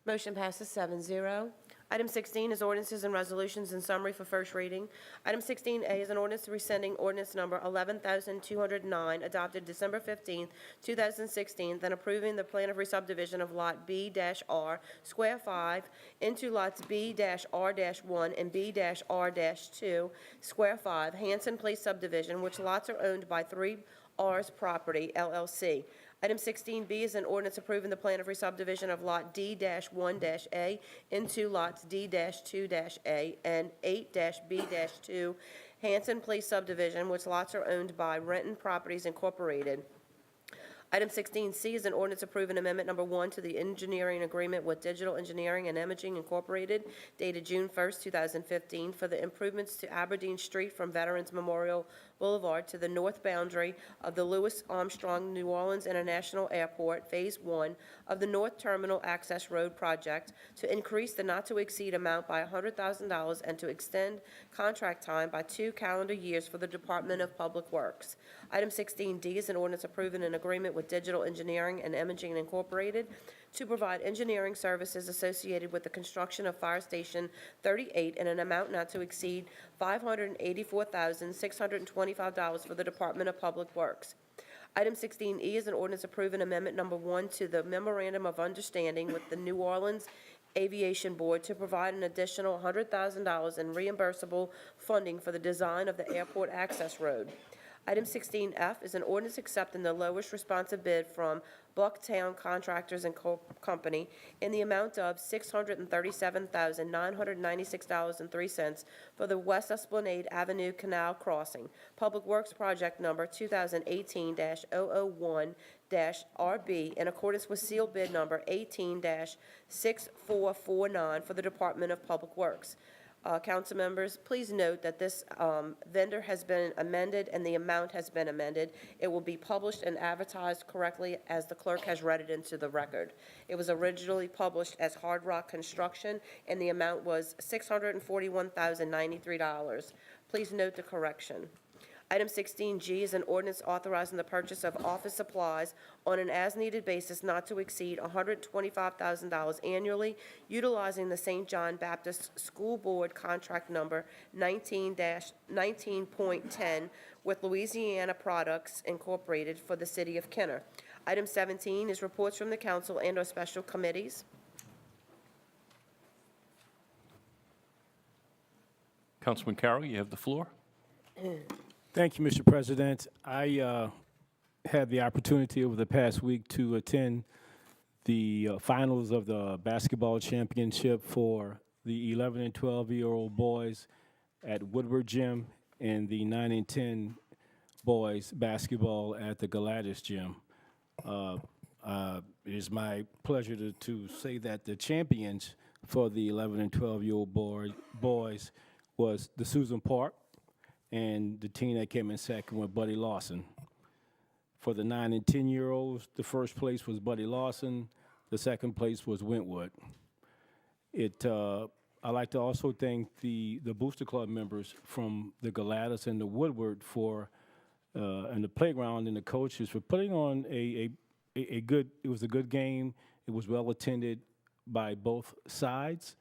Motion passes 7-0. Item 16 is ordinances and resolutions in summary for first reading. Item 16A is an ordinance rescinding ordinance number 11,209, adopted December 15, 2016, then approving the plan of re-subdivision of Lot B-R, Square 5, into lots B-R-1 and B-R-2, Square 5, Hanson Place subdivision, which lots are owned by 3R's Property, LLC. Item 16B is an ordinance approving the plan of re-subdivision of Lot D-1-A into lots D-2-A and 8-B-2 Hanson Place subdivision, which lots are owned by Renton Properties Incorporated. Item 16C is an ordinance approving amendment number 1 to the engineering agreement with Digital Engineering and Imaging Incorporated dated June 1st, 2015 for the improvements to Aberdeen Street from Veterans Memorial Boulevard to the north boundary of the Louis Armstrong New Orleans International Airport, Phase 1 of the North Terminal Access Road Project to increase the not-to-exceed amount by $100,000 and to extend contract time by 2 calendar years for the Department of Public Works. Item 16D is an ordinance approving an agreement with Digital Engineering and Imaging Incorporated to provide engineering services associated with the construction of Fire Station 38 in an amount not to exceed $584,625 for the Department of Public Works. Item 16E is an ordinance approving amendment number 1 to the Memorandum of Understanding with the New Orleans Aviation Board to provide an additional $100,000 in reimbursable funding for the design of the airport access road. Item 16F is an ordinance accepting the lowest responsive bid from Bucktown Contractors and Company in the amount of $637,996.03 for the West Esplanade Avenue Canal Crossing, Public Works Project Number 2018-001-RB, in accordance with seal bid number 18-6449 for the Department of Public Works. Council members, please note that this vendor has been amended and the amount has been amended. It will be published and advertised correctly as the clerk has read it into the record. It was originally published as Hard Rock Construction, and the amount was $641,093. Please note the correction. Item 16G is an ordinance authorizing the purchase of office supplies on an as-needed basis not to exceed $125,000 annually, utilizing the St. John Baptist School Board contract number 19-19.10 with Louisiana Products Incorporated for the City of Kenner. Item 17 is reports from the council and/or special committees. Councilman Carroll, you have the floor. Thank you, Mr. President. I had the opportunity over the past week to attend the finals of the basketball championship for the 11 and 12-year-old boys at Woodward Gym and the 9 and 10 boys basketball at the Galatas Gym. It is my pleasure to say that the champions for the 11 and 12-year-old boys was the Susan Park, and the team that came in second was Buddy Lawson. For the 9 and 10-year-olds, the first place was Buddy Lawson. The second place was Wentwood. I'd like to also thank the Booster Club members from the Galatas and the Woodward and the playground and the coaches for putting on a good. It was a good game. It was well attended by both sides.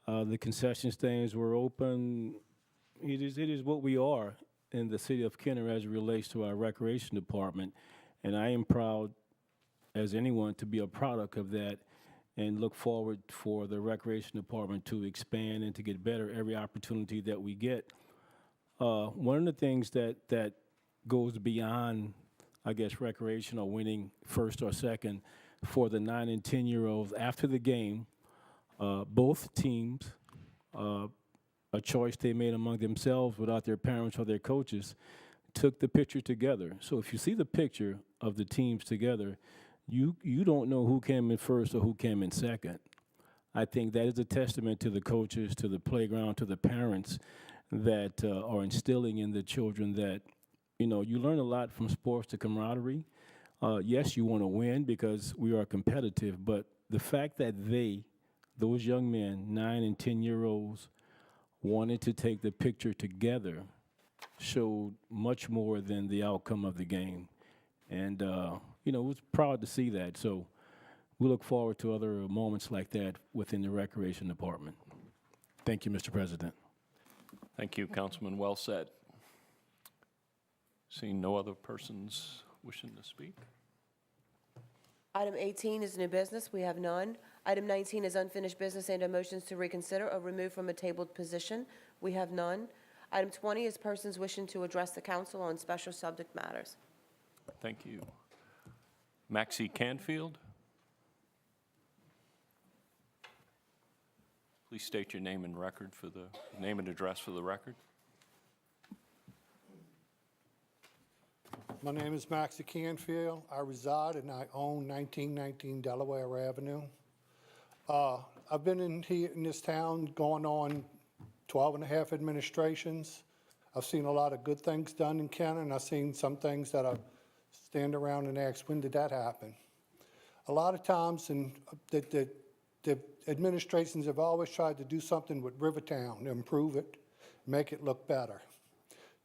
The concession stands were open. It is what we are in the city of Kenner as it relates to our recreation department, and I am proud as anyone to be a product of that and look forward for the recreation department to expand and to get better every opportunity that we get. One of the things that goes beyond, I guess, recreation or winning first or second for the 9 and 10-year-olds after the game, both teams, a choice they made among themselves without their parents or their coaches, took the picture together. So if you see the picture of the teams together, you don't know who came in first or who came in second. I think that is a testament to the coaches, to the playground, to the parents that are instilling in the children that, you learn a lot from sports, the camaraderie. Yes, you want to win because we are competitive, but the fact that those young men, 9 and 10-year-olds, wanted to take the picture together showed much more than the outcome of the game. And, was proud to see that. So we look forward to other moments like that within the Recreation Department. Thank you, Mr. President. Thank you, Councilman. Well said. Seeing no other persons wishing to speak. Item 18 is new business. We have none. Item 19 is unfinished business and motions to reconsider or remove from a tabled position. We have none. Item 20 is persons wishing to address the council on special subject matters. Thank you. Maxie Canfield. Please state your name and address for the record. My name is Maxie Canfield. I reside and I own 1919 Delaware Avenue. I've been in this town going on 12 and a half administrations. I've seen a lot of good things done in Kenner, and I've seen some things that I stand around and ask, when did that happen? A lot of times, the administrations have always tried to do something with Rivertown, improve it, make it look better,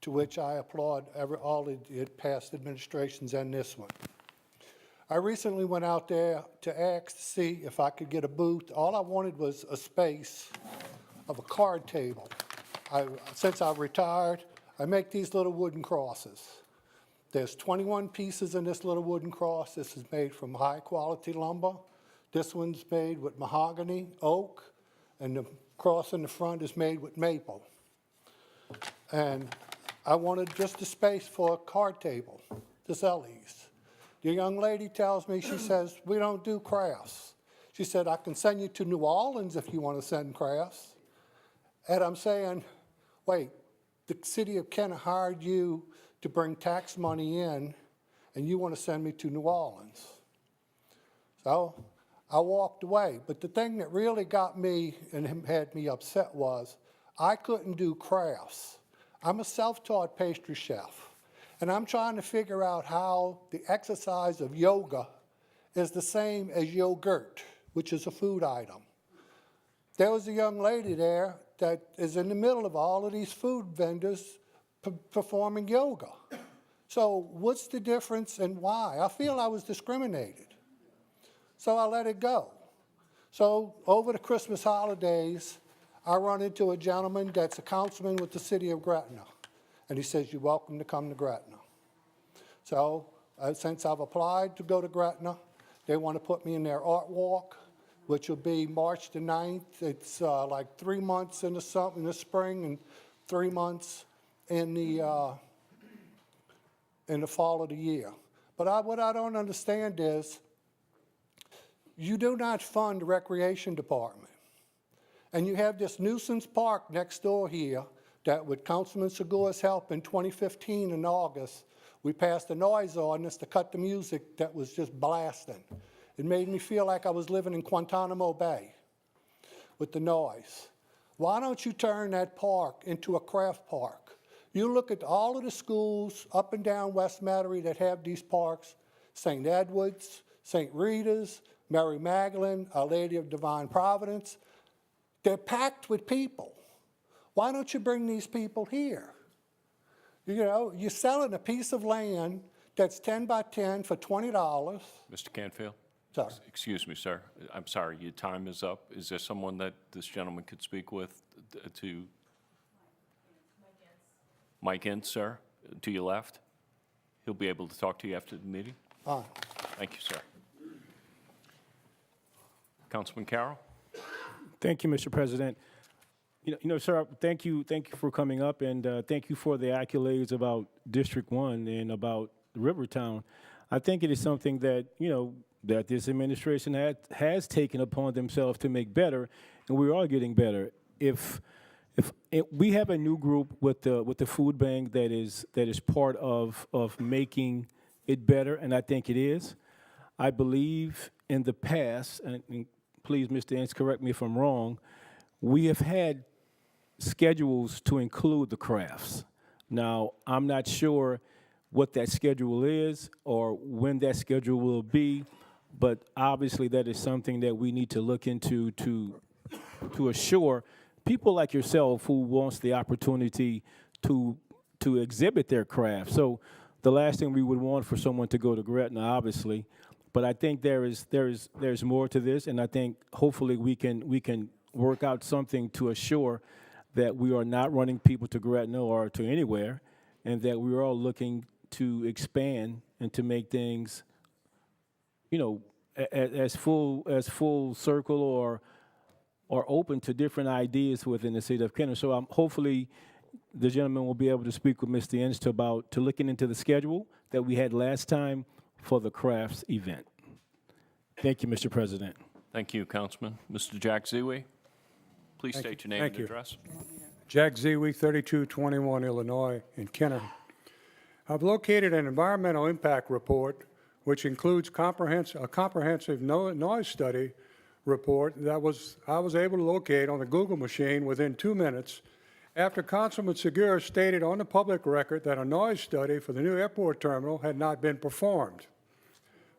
to which I applaud all the past administrations and this one. I recently went out there to ask to see if I could get a booth. All I wanted was a space of a card table. Since I've retired, I make these little wooden crosses. There's 21 pieces in this little wooden cross. This is made from high quality lumber. This one's made with mahogany, oak, and the cross in the front is made with maple. And I wanted just a space for a card table to sell these. The young lady tells me, she says, we don't do crafts. She said, I can send you to New Orleans if you want to send crafts. And I'm saying, wait, the city of Kenner hired you to bring tax money in, and you want to send me to New Orleans. So I walked away. But the thing that really got me and had me upset was I couldn't do crafts. I'm a self-taught pastry chef, and I'm trying to figure out how the exercise of yoga is the same as yogurt, which is a food item. There was a young lady there that is in the middle of all of these food vendors performing yoga. So what's the difference and why? I feel I was discriminated. So I let it go. So over the Christmas holidays, I run into a gentleman that's a councilman with the city of Gretna. And he says, you're welcome to come to Gretna. So since I've applied to go to Gretna, they want to put me in their art walk, which will be March the 9th. It's like 3 months in the spring and 3 months in the fall of the year. But what I don't understand is you do not fund the recreation department. And you have this nuisance park next door here that with Councilman Segura's help in 2015 in August, we passed a noise ordinance to cut the music that was just blasting. It made me feel like I was living in Guantanamo Bay with the noise. Why don't you turn that park into a craft park? You look at all of the schools up and down West Metairie that have these parks, St. Edward's, St. Rita's, Mary Magdalene, Our Lady of Divine Providence. They're packed with people. Why don't you bring these people here? You know, you're selling a piece of land that's 10 by 10 for $20. Mr. Canfield? Sorry. Excuse me, sir. I'm sorry, your time is up. Is there someone that this gentleman could speak with to? Mike Ince, sir, to your left. He'll be able to talk to you after the meeting. Fine. Thank you, sir. Councilman Carroll? Thank you, Mr. President. You know, sir, thank you for coming up, and thank you for the accolades about District 1 and about Rivertown. I think it is something that, you know, that this administration has taken upon themselves to make better, and we're all getting better. If we have a new group with the food bank that is part of making it better, and I think it is. I believe in the past, and please, Mr. Ince, correct me if I'm wrong, we have had schedules to include the crafts. Now, I'm not sure what that schedule is or when that schedule will be, but obviously that is something that we need to look into to assure people like yourself who wants the opportunity to exhibit their craft. So the last thing we would want for someone to go to Gretna, obviously, but I think there's more to this, and I think hopefully we can work out something to assure that we are not running people to Gretna or to anywhere, and that we're all looking to expand and to make things, you know, as full circle or open to different ideas within the city of Kenner. So hopefully the gentleman will be able to speak with Mr. Ince to looking into the schedule that we had last time for the crafts event. Thank you, Mr. President. Thank you, Councilman. Mr. Jack Ziwi, please state your name and address. Jack Ziwi, 3221 Illinois in Kenner. I've located an environmental impact report, which includes a comprehensive noise study report that I was able to locate on the Google machine within 2 minutes after Councilman Segura stated on the public record that a noise study for the new airport terminal had not been performed.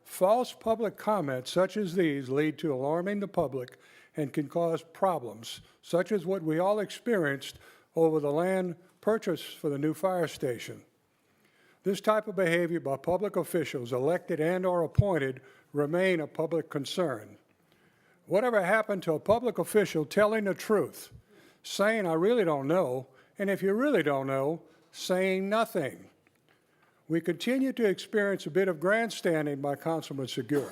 False public comments such as these lead to alarming the public and can cause problems, such as what we all experienced over the land purchase for the new fire station. This type of behavior by public officials, elected and or appointed, remain a public concern. Whatever happened to a public official telling the truth, saying, I really don't know, and if you really don't know, saying nothing? We continue to experience a bit of grandstanding by Councilman Segura.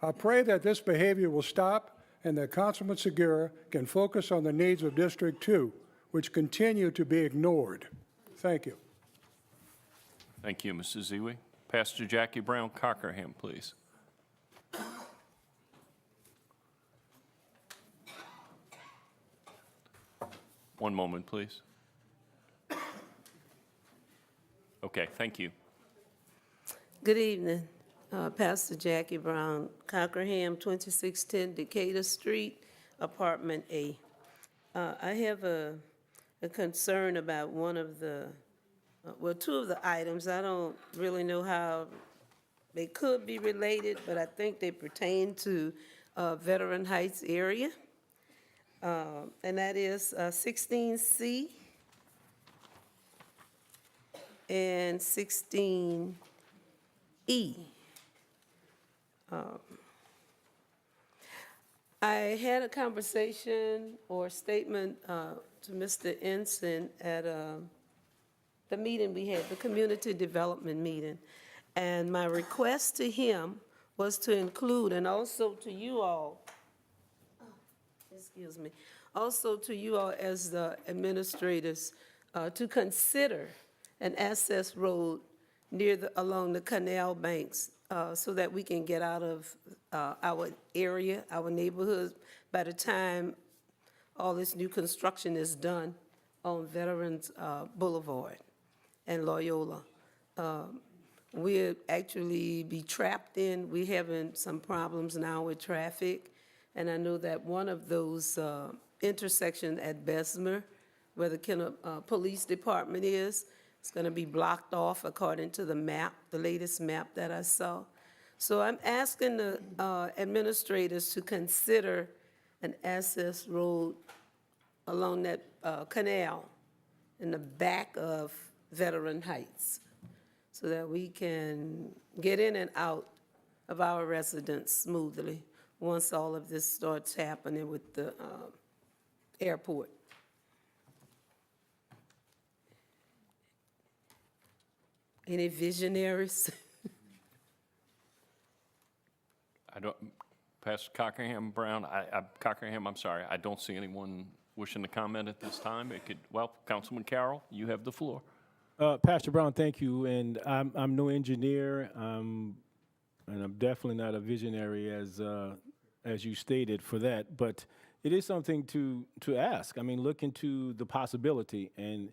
I pray that this behavior will stop and that Councilman Segura can focus on the needs of District 2, which continue to be ignored. Thank you. Thank you, Mrs. Ziwi. Pastor Jackie Brown Cockerham, please. One moment, please. Okay, thank you. Good evening, Pastor Jackie Brown, Cockerham, 2610 Decatur Street, Apartment A. I have a concern about one of the, well, two of the items. I don't really know how they could be related, but I think they pertain to Veteran Heights area. And that is 16C and 16E. I had a conversation or statement to Mr. Ensign at the meeting we had, the community development meeting. And my request to him was to include, and also to you all, excuse me, also to you all as the administrators, to consider an access road along the canal banks so that we can get out of our area, our neighborhoods, by the time all this new construction is done on Veterans Boulevard and Loyola. We'll actually be trapped in, we're having some problems now with traffic, and I know that one of those intersections at Bessemer, where the Kenner Police Department is, it's going to be blocked off according to the map, the latest map that I saw. So I'm asking the administrators to consider an access road along that canal in the back of Veteran Heights so that we can get in and out of our residents smoothly once all of this starts happening with the airport. Any visionaries? I don't, Pastor Cockerham Brown, Cockerham, I'm sorry, I don't see anyone wishing to comment at this time. It could, well, Councilman Carroll, you have the floor. Pastor Brown, thank you. And I'm no engineer, and I'm definitely not a visionary as you stated for that. But it is something to ask. I mean, look into the possibility, and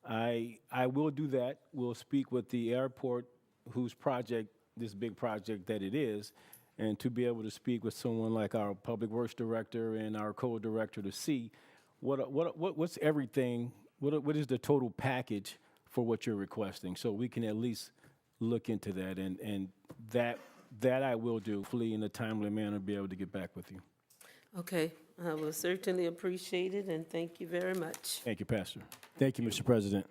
I will do that. We'll speak with the airport, whose project, this big project that it is, and to be able to speak with someone like our Public Works Director and our Code Director to see what's everything, what is the total package for what you're requesting, so we can at least look into that, and that I will do, hopefully in a timely manner, be able to get back with you. Okay, I will certainly appreciate it, and thank you very much. Thank you, Pastor. Thank you, Mr. President.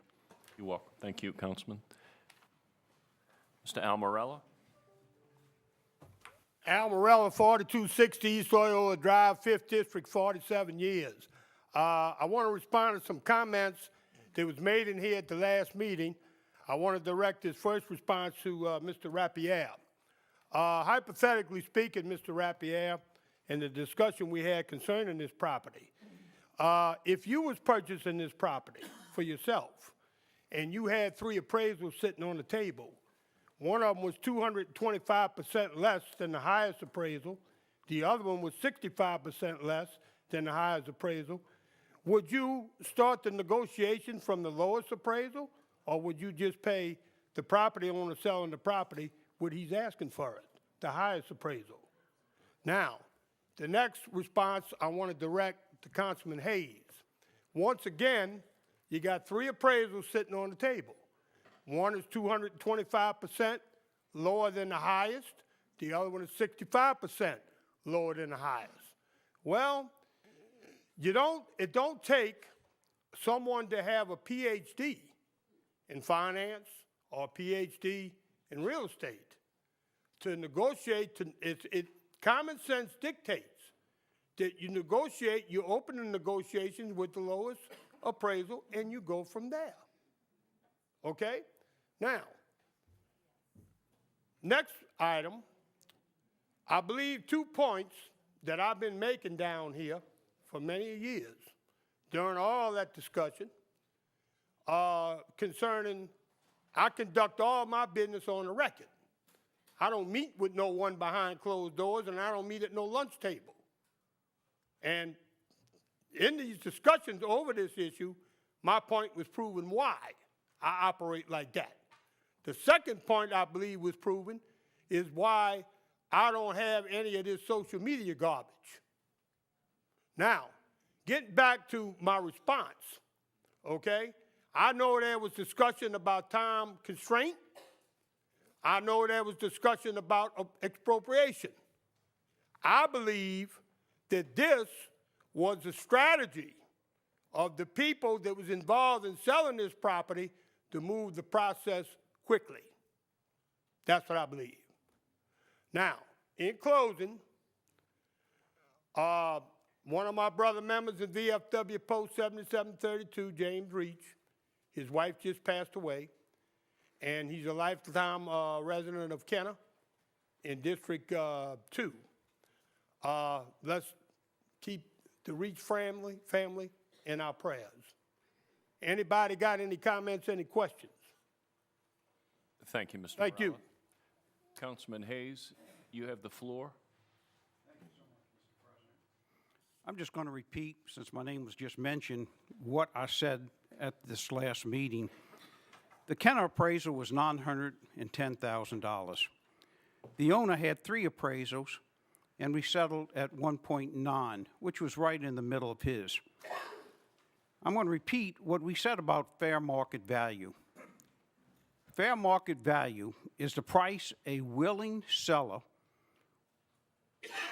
You're welcome. Thank you, Councilman. Mr. Al Morella? Al Morella, 4260 East Loyola Drive, 5th District, 47 years. I want to respond to some comments that was made in here at the last meeting. I want to direct this first response to Mr. Rapierre. Hypothetically speaking, Mr. Rapierre, in the discussion we had concerning this property, if you was purchasing this property for yourself and you had 3 appraisals sitting on the table, one of them was 225% less than the highest appraisal, the other one was 65% less than the highest appraisal, would you start the negotiation from the lowest appraisal, or would you just pay the property owner selling the property what he's asking for it, the highest appraisal? Now, the next response I want to direct to Councilman Hayes. Once again, you got 3 appraisals sitting on the table. One is 225% lower than the highest. The other one is 65% lower than the highest. Well, it don't take someone to have a PhD in finance or a PhD in real estate to negotiate. Common sense dictates that you negotiate, you open the negotiations with the lowest appraisal, and you go from there. Okay? Now, next item, I believe 2 points that I've been making down here for many years during all that discussion concerning I conduct all my business on the record. I don't meet with no one behind closed doors, and I don't meet at no lunch table. And in these discussions over this issue, my point was proven why I operate like that. The second point I believe was proven is why I don't have any of this social media garbage. Now, getting back to my response, okay? I know there was discussion about time constraint. I know there was discussion about expropriation. I believe that this was a strategy of the people that was involved in selling this property to move the process quickly. That's what I believe. Now, in closing, one of my brother members in VFW Post 7732, James Reach, his wife just passed away, and he's a lifetime resident of Kenner in District 2. Let's keep the Reach family in our prayers. Anybody got any comments, any questions? Thank you, Mr. Thank you. Morella. Councilman Hayes, you have the floor. I'm just going to repeat, since my name was just mentioned, what I said at this last meeting. The Kenner appraisal was $910,000. The owner had 3 appraisals, and we settled at 1.9, which was right in the middle of his. I'm going to repeat what we said about fair market value. Fair market value is the price a willing seller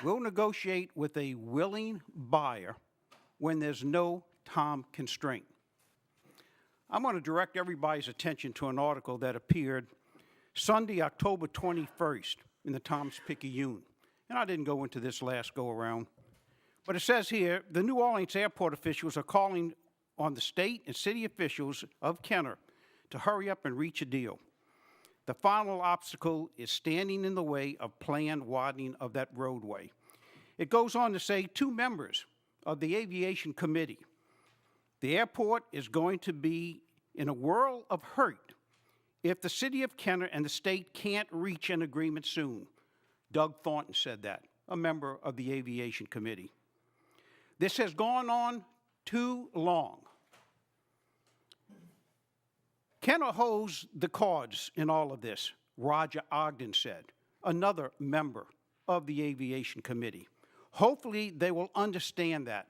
will negotiate with a willing buyer when there's no time constraint. I'm going to direct everybody's attention to an article that appeared Sunday, October 21st in the Times-Picayune. And I didn't go into this last go-around. But it says here, the New Orleans airport officials are calling on the state and city officials of Kenner to hurry up and reach a deal. The final obstacle is standing in the way of planned widening of that roadway. It goes on to say 2 members of the aviation committee. The airport is going to be in a whirl of hurt if the city of Kenner and the state can't reach an agreement soon. Doug Thornton said that, a member of the aviation committee. This has gone on too long. Kenner holds the cards in all of this, Roger Ogden said, another member of the aviation committee. Hopefully they will understand that.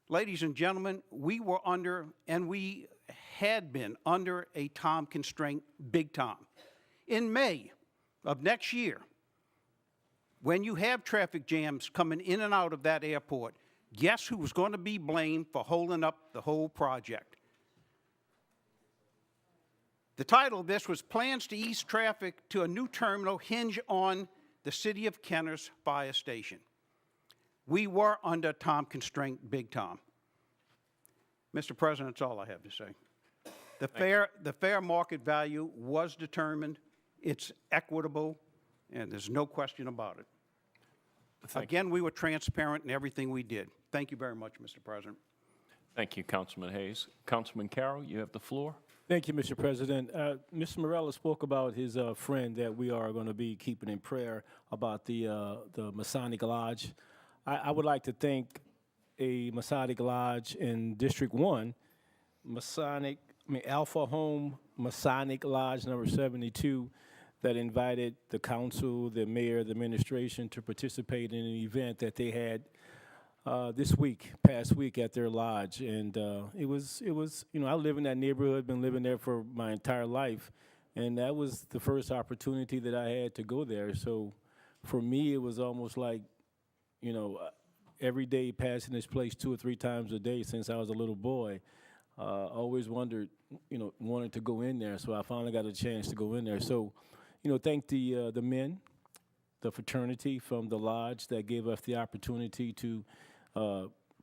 Ladies and gentlemen, we were under, and we had been under a time constraint big time. In May of next year, when you have traffic jams coming in and out of that airport, guess who was going to be blamed for holding up the whole project? The title of this was Plans to Ease Traffic to a New Terminal Hinge on the City of Kenner's Fire Station. We were under time constraint big time. Mr. President, that's all I have to say. The fair market value was determined. It's equitable, and there's no question about it. Again, we were transparent in everything we did. Thank you very much, Mr. President. Thank you, Councilman Hayes. Councilman Carroll, you have the floor. Thank you, Mr. President. Mr. Morella spoke about his friend that we are going to be keeping in prayer about the Masonic Lodge. I would like to thank a Masonic Lodge in District 1, Alpha Home Masonic Lodge number 72, that invited the council, the mayor, the administration to participate in an event that they had past week at their lodge. And it was, I live in that neighborhood, been living there for my entire life. And that was the first opportunity that I had to go there. So for me, it was almost like, every day passing this place 2 or 3 times a day since I was a little boy. Always wondered, wanted to go in there. So I finally got a chance to go in there. So, thank the men, the fraternity from the lodge that gave us the opportunity to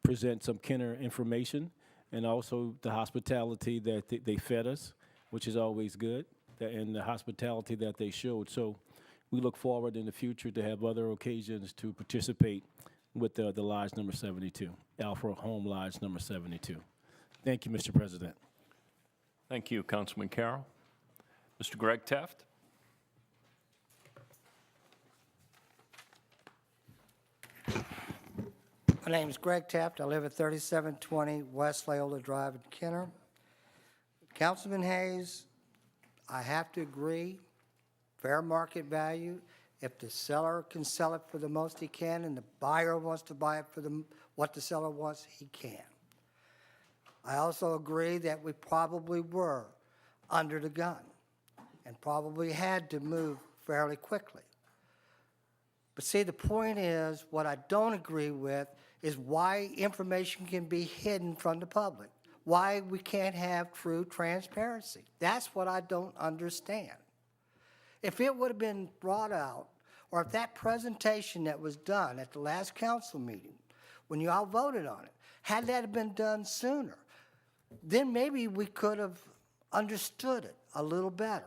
present some Kenner information, and also the hospitality that they fed us, which is always good, and the hospitality that they showed. So we look forward in the future to have other occasions to participate with the Lodge number 72, Alpha Home Lodge number 72. Thank you, Mr. President. Thank you, Councilman Carroll. Mr. Greg Teft? My name is Greg Taft. I live at 3720 West Loyola Drive in Kenner. Councilman Hayes, I have to agree, fair market value. If the seller can sell it for the most he can and the buyer wants to buy it for what the seller wants, he can. I also agree that we probably were under the gun and probably had to move fairly quickly. But see, the point is, what I don't agree with is why information can be hidden from the public, why we can't have true transparency. That's what I don't understand. If it would have been brought out, or if that presentation that was done at the last council meeting, when you all voted on it, had that been done sooner, then maybe we could have understood it a little better.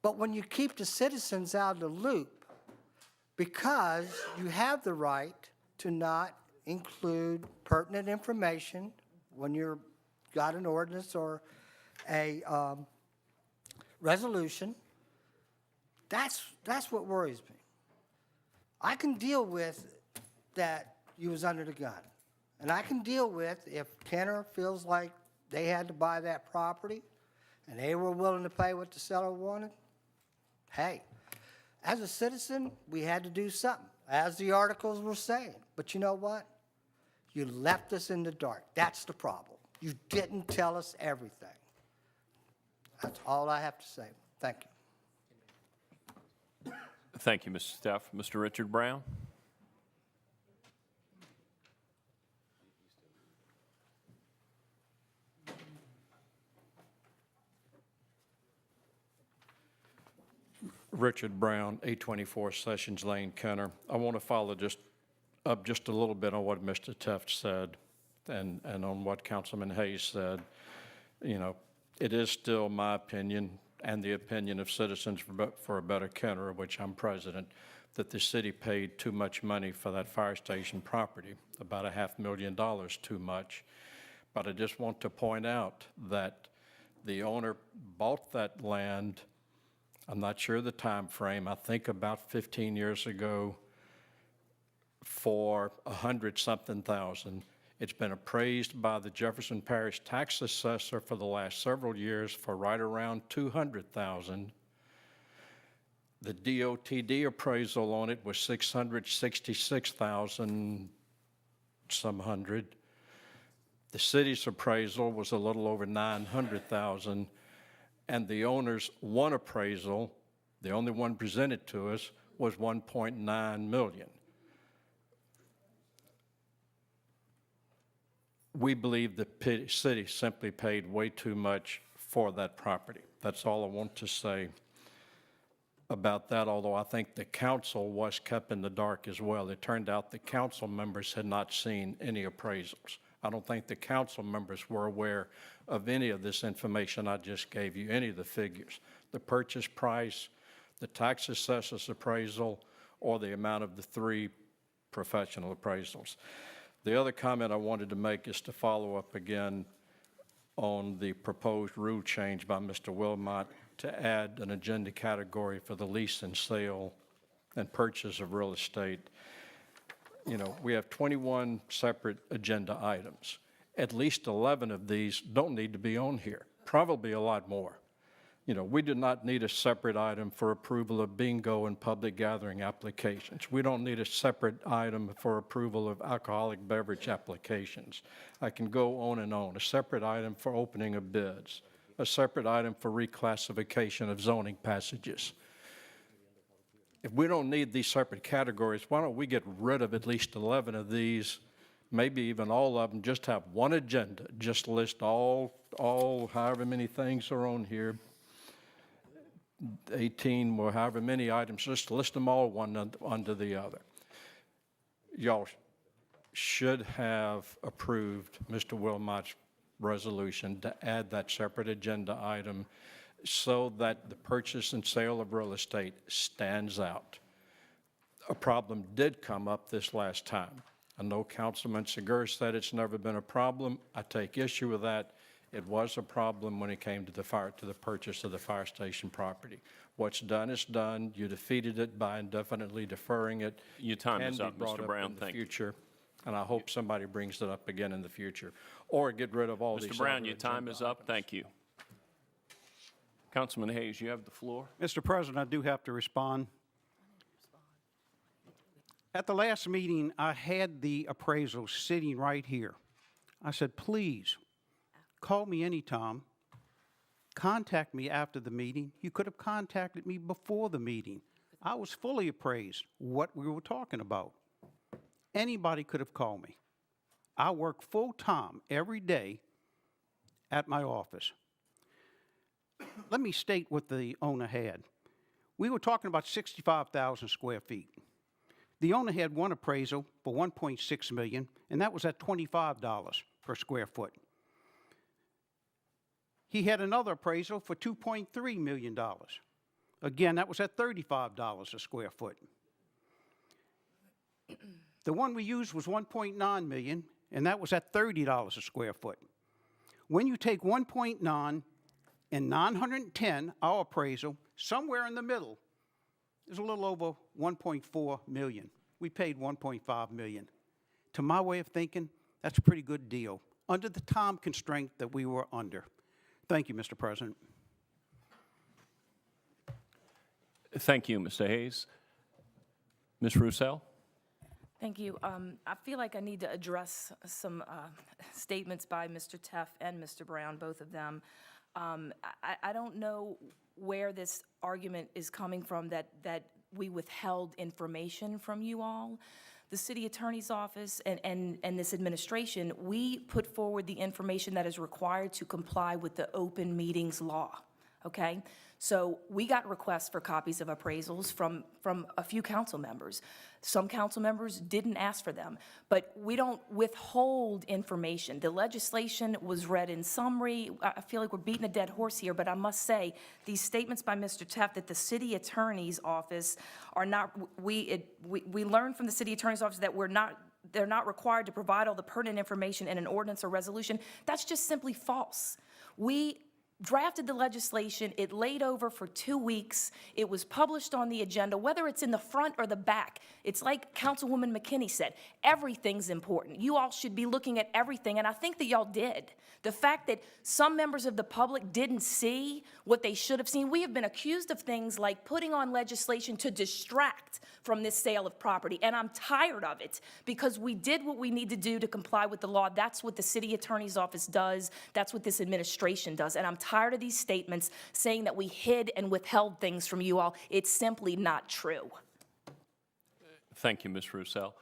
But when you keep the citizens out of the loop, because you have the right to not include pertinent information when you've got an ordinance or a resolution, that's what worries me. I can deal with that you was under the gun. And I can deal with if Kenner feels like they had to buy that property and they were willing to pay what the seller wanted. Hey, as a citizen, we had to do something, as the articles were saying. But you know what? You left us in the dark. That's the problem. You didn't tell us everything. That's all I have to say. Thank you. Thank you, Mr. Steff. Mr. Richard Brown? Richard Brown, 824 Sessions Lane, Kenner. I want to follow just a little bit on what Mr. Teft said and on what Councilman Hayes said. You know, it is still my opinion and the opinion of Citizens for a Better Kenner, of which I'm president, that the city paid too much money for that fire station property, about $500,000 too much. But I just want to point out that the owner bought that land, I'm not sure the time frame, I think about 15 years ago, for $100-something thousand. It's been appraised by the Jefferson Parish tax assessor for the last several years for right around $200,000. The DOTD appraisal on it was $666,000 some hundred. The city's appraisal was a little over $900,000, and the owner's one appraisal, the only one presented to us, was $1.9 million. We believe the city simply paid way too much for that property. That's all I want to say about that, although I think the council was kept in the dark as well. It turned out the council members had not seen any appraisals. I don't think the council members were aware of any of this information I just gave you, any of the figures, the purchase price, the tax assessor's appraisal, or the amount of the 3 professional appraisals. The other comment I wanted to make is to follow up again on the proposed rule change by Mr. Wilmot to add an agenda category for the lease and sale and purchase of real estate. You know, we have 21 separate agenda items. At least 11 of these don't need to be on here, probably a lot more. You know, we do not need a separate item for approval of bingo and public gathering applications. We don't need a separate item for approval of alcoholic beverage applications. I can go on and on. A separate item for opening of bids. A separate item for reclassification of zoning passages. If we don't need these separate categories, why don't we get rid of at least 11 of these, maybe even all of them, just have one agenda, just list all however many things are on here, 18 or however many items, just list them all one under the other. Y'all should have approved Mr. Wilmot's resolution to add that separate agenda item. so that the purchase and sale of real estate stands out. A problem did come up this last time. I know Councilman Segura said it's never been a problem. I take issue with that. It was a problem when it came to the purchase of the fire station property. What's done is done. You defeated it by indefinitely deferring it. Your time is Can up, be brought Mr. up Brown. in the Thank you. future, and I hope somebody brings it up again in the future, or get rid of all these Mr. Brown, other your time agenda is up. Thank you. Councilman Hayes, you have the floor. Mr. President, I do have to respond. At the last meeting, I had the appraisal sitting right here. I said, please, call me anytime. Contact me after the meeting. You could have contacted me before the meeting. I was fully appraised what we were talking about. Anybody could have called me. I work full-time every day at my office. Let me state what the owner had. We were talking about 65,000 square feet. The owner had one appraisal for $1.6 million, and that was at $25 per square foot. He had another appraisal for $2.3 million. Again, that was at $35 a square foot. The one we used was $1.9 million, and that was at $30 a square foot. When you take 1.9 and 910, our appraisal, somewhere in the middle, is a little over 1.4 million. We paid 1.5 million. To my way of thinking, that's a pretty good deal, under the time constraint that we were under. Thank you, Mr. President. Thank you, Mr. Hayes. Ms. Roussel? Thank you. I feel like I need to address some statements by Mr. Teff and Mr. Brown, both of them. I don't know where this argument is coming from that we withheld information from you all. The city attorney's office and this administration, we put forward the information that is required to comply with the open meetings law, okay? So we got requests for copies of appraisals from a few council members. Some council members didn't ask for them, but we don't withhold information. The legislation was read in summary. I feel like we're beating a dead horse here, but I must say, these statements by Mr. Teff that the city attorney's office are not, we learned from the city attorney's office that they're not required to provide all the pertinent information in an ordinance or resolution. That's just simply false. We drafted the legislation, it laid over for 2 weeks, it was published on the agenda, whether it's in the front or the back. It's like Councilwoman McKinney said, everything's important. You all should be looking at everything, and I think that y'all did. The fact that some members of the public didn't see what they should have seen, we have been accused of things like putting on legislation to distract from this sale of property, and I'm tired of it because we did what we need to do to comply with the law. That's what the city attorney's office does. That's what this administration does, and I'm tired of these statements saying that we hid and withheld things from you all. It's simply not true. Thank you, Ms. Roussel.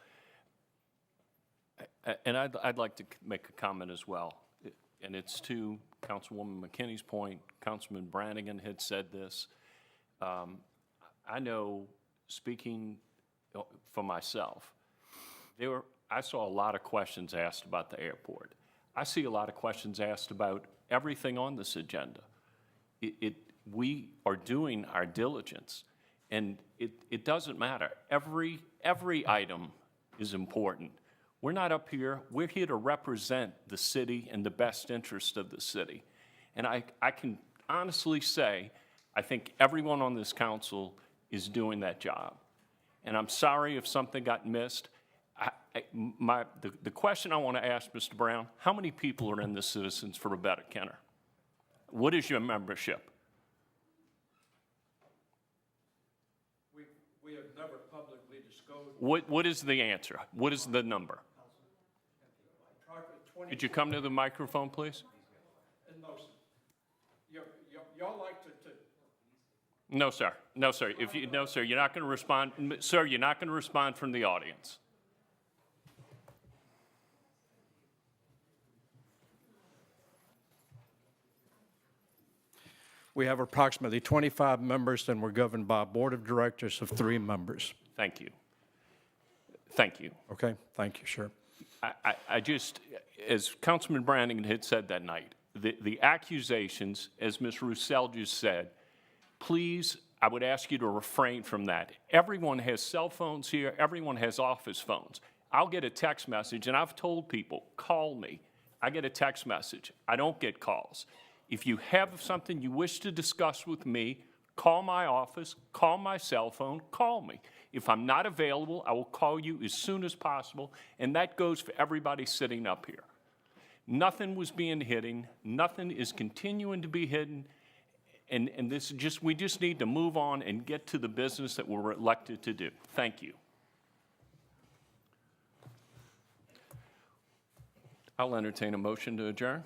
And I'd like to make a comment as well, and it's to Councilwoman McKinney's point. Councilman Brannigan had said this. I know, speaking for myself, I saw a lot of questions asked about the airport. I see a lot of questions asked about everything on this agenda. We are doing our diligence, and it doesn't matter. Every item is important. We're not up here, we're here to represent the city and the best interest of the city. And I can honestly say, I think everyone on this council is doing that job. And I'm sorry if something got missed. The question I want to ask Mr. Brown, how many people are in the Citizens for a Better Kenner? What is your membership? We have never publicly disclosed. What is the answer? What is the number? Could you come to the microphone, please? No, sir. Y'all like to. No, sir. No, sir. No, sir. You're not going to respond. Sir, you're not going to respond from the audience. We have approximately 25 members, and we're governed by a board of directors of 3 members. Thank you. Thank you. Okay, thank you, sure. I just, as Councilman Brannigan had said that night, the accusations, as Ms. Roussel just said, please, I would ask you to refrain from that. Everyone has cell phones here. Everyone has office phones. I'll get a text message, and I've told people, call me. I get a text message. I don't get calls. If you have something you wish to discuss with me, call my office, call my cell phone, call me. If I'm not available, I will call you as soon as possible, and that goes for everybody sitting up here. Nothing was being hidden. Nothing is continuing to be hidden. And this is just, we just need to move on and get to the business that we're elected to do. Thank you. I'll entertain a motion to adjourn.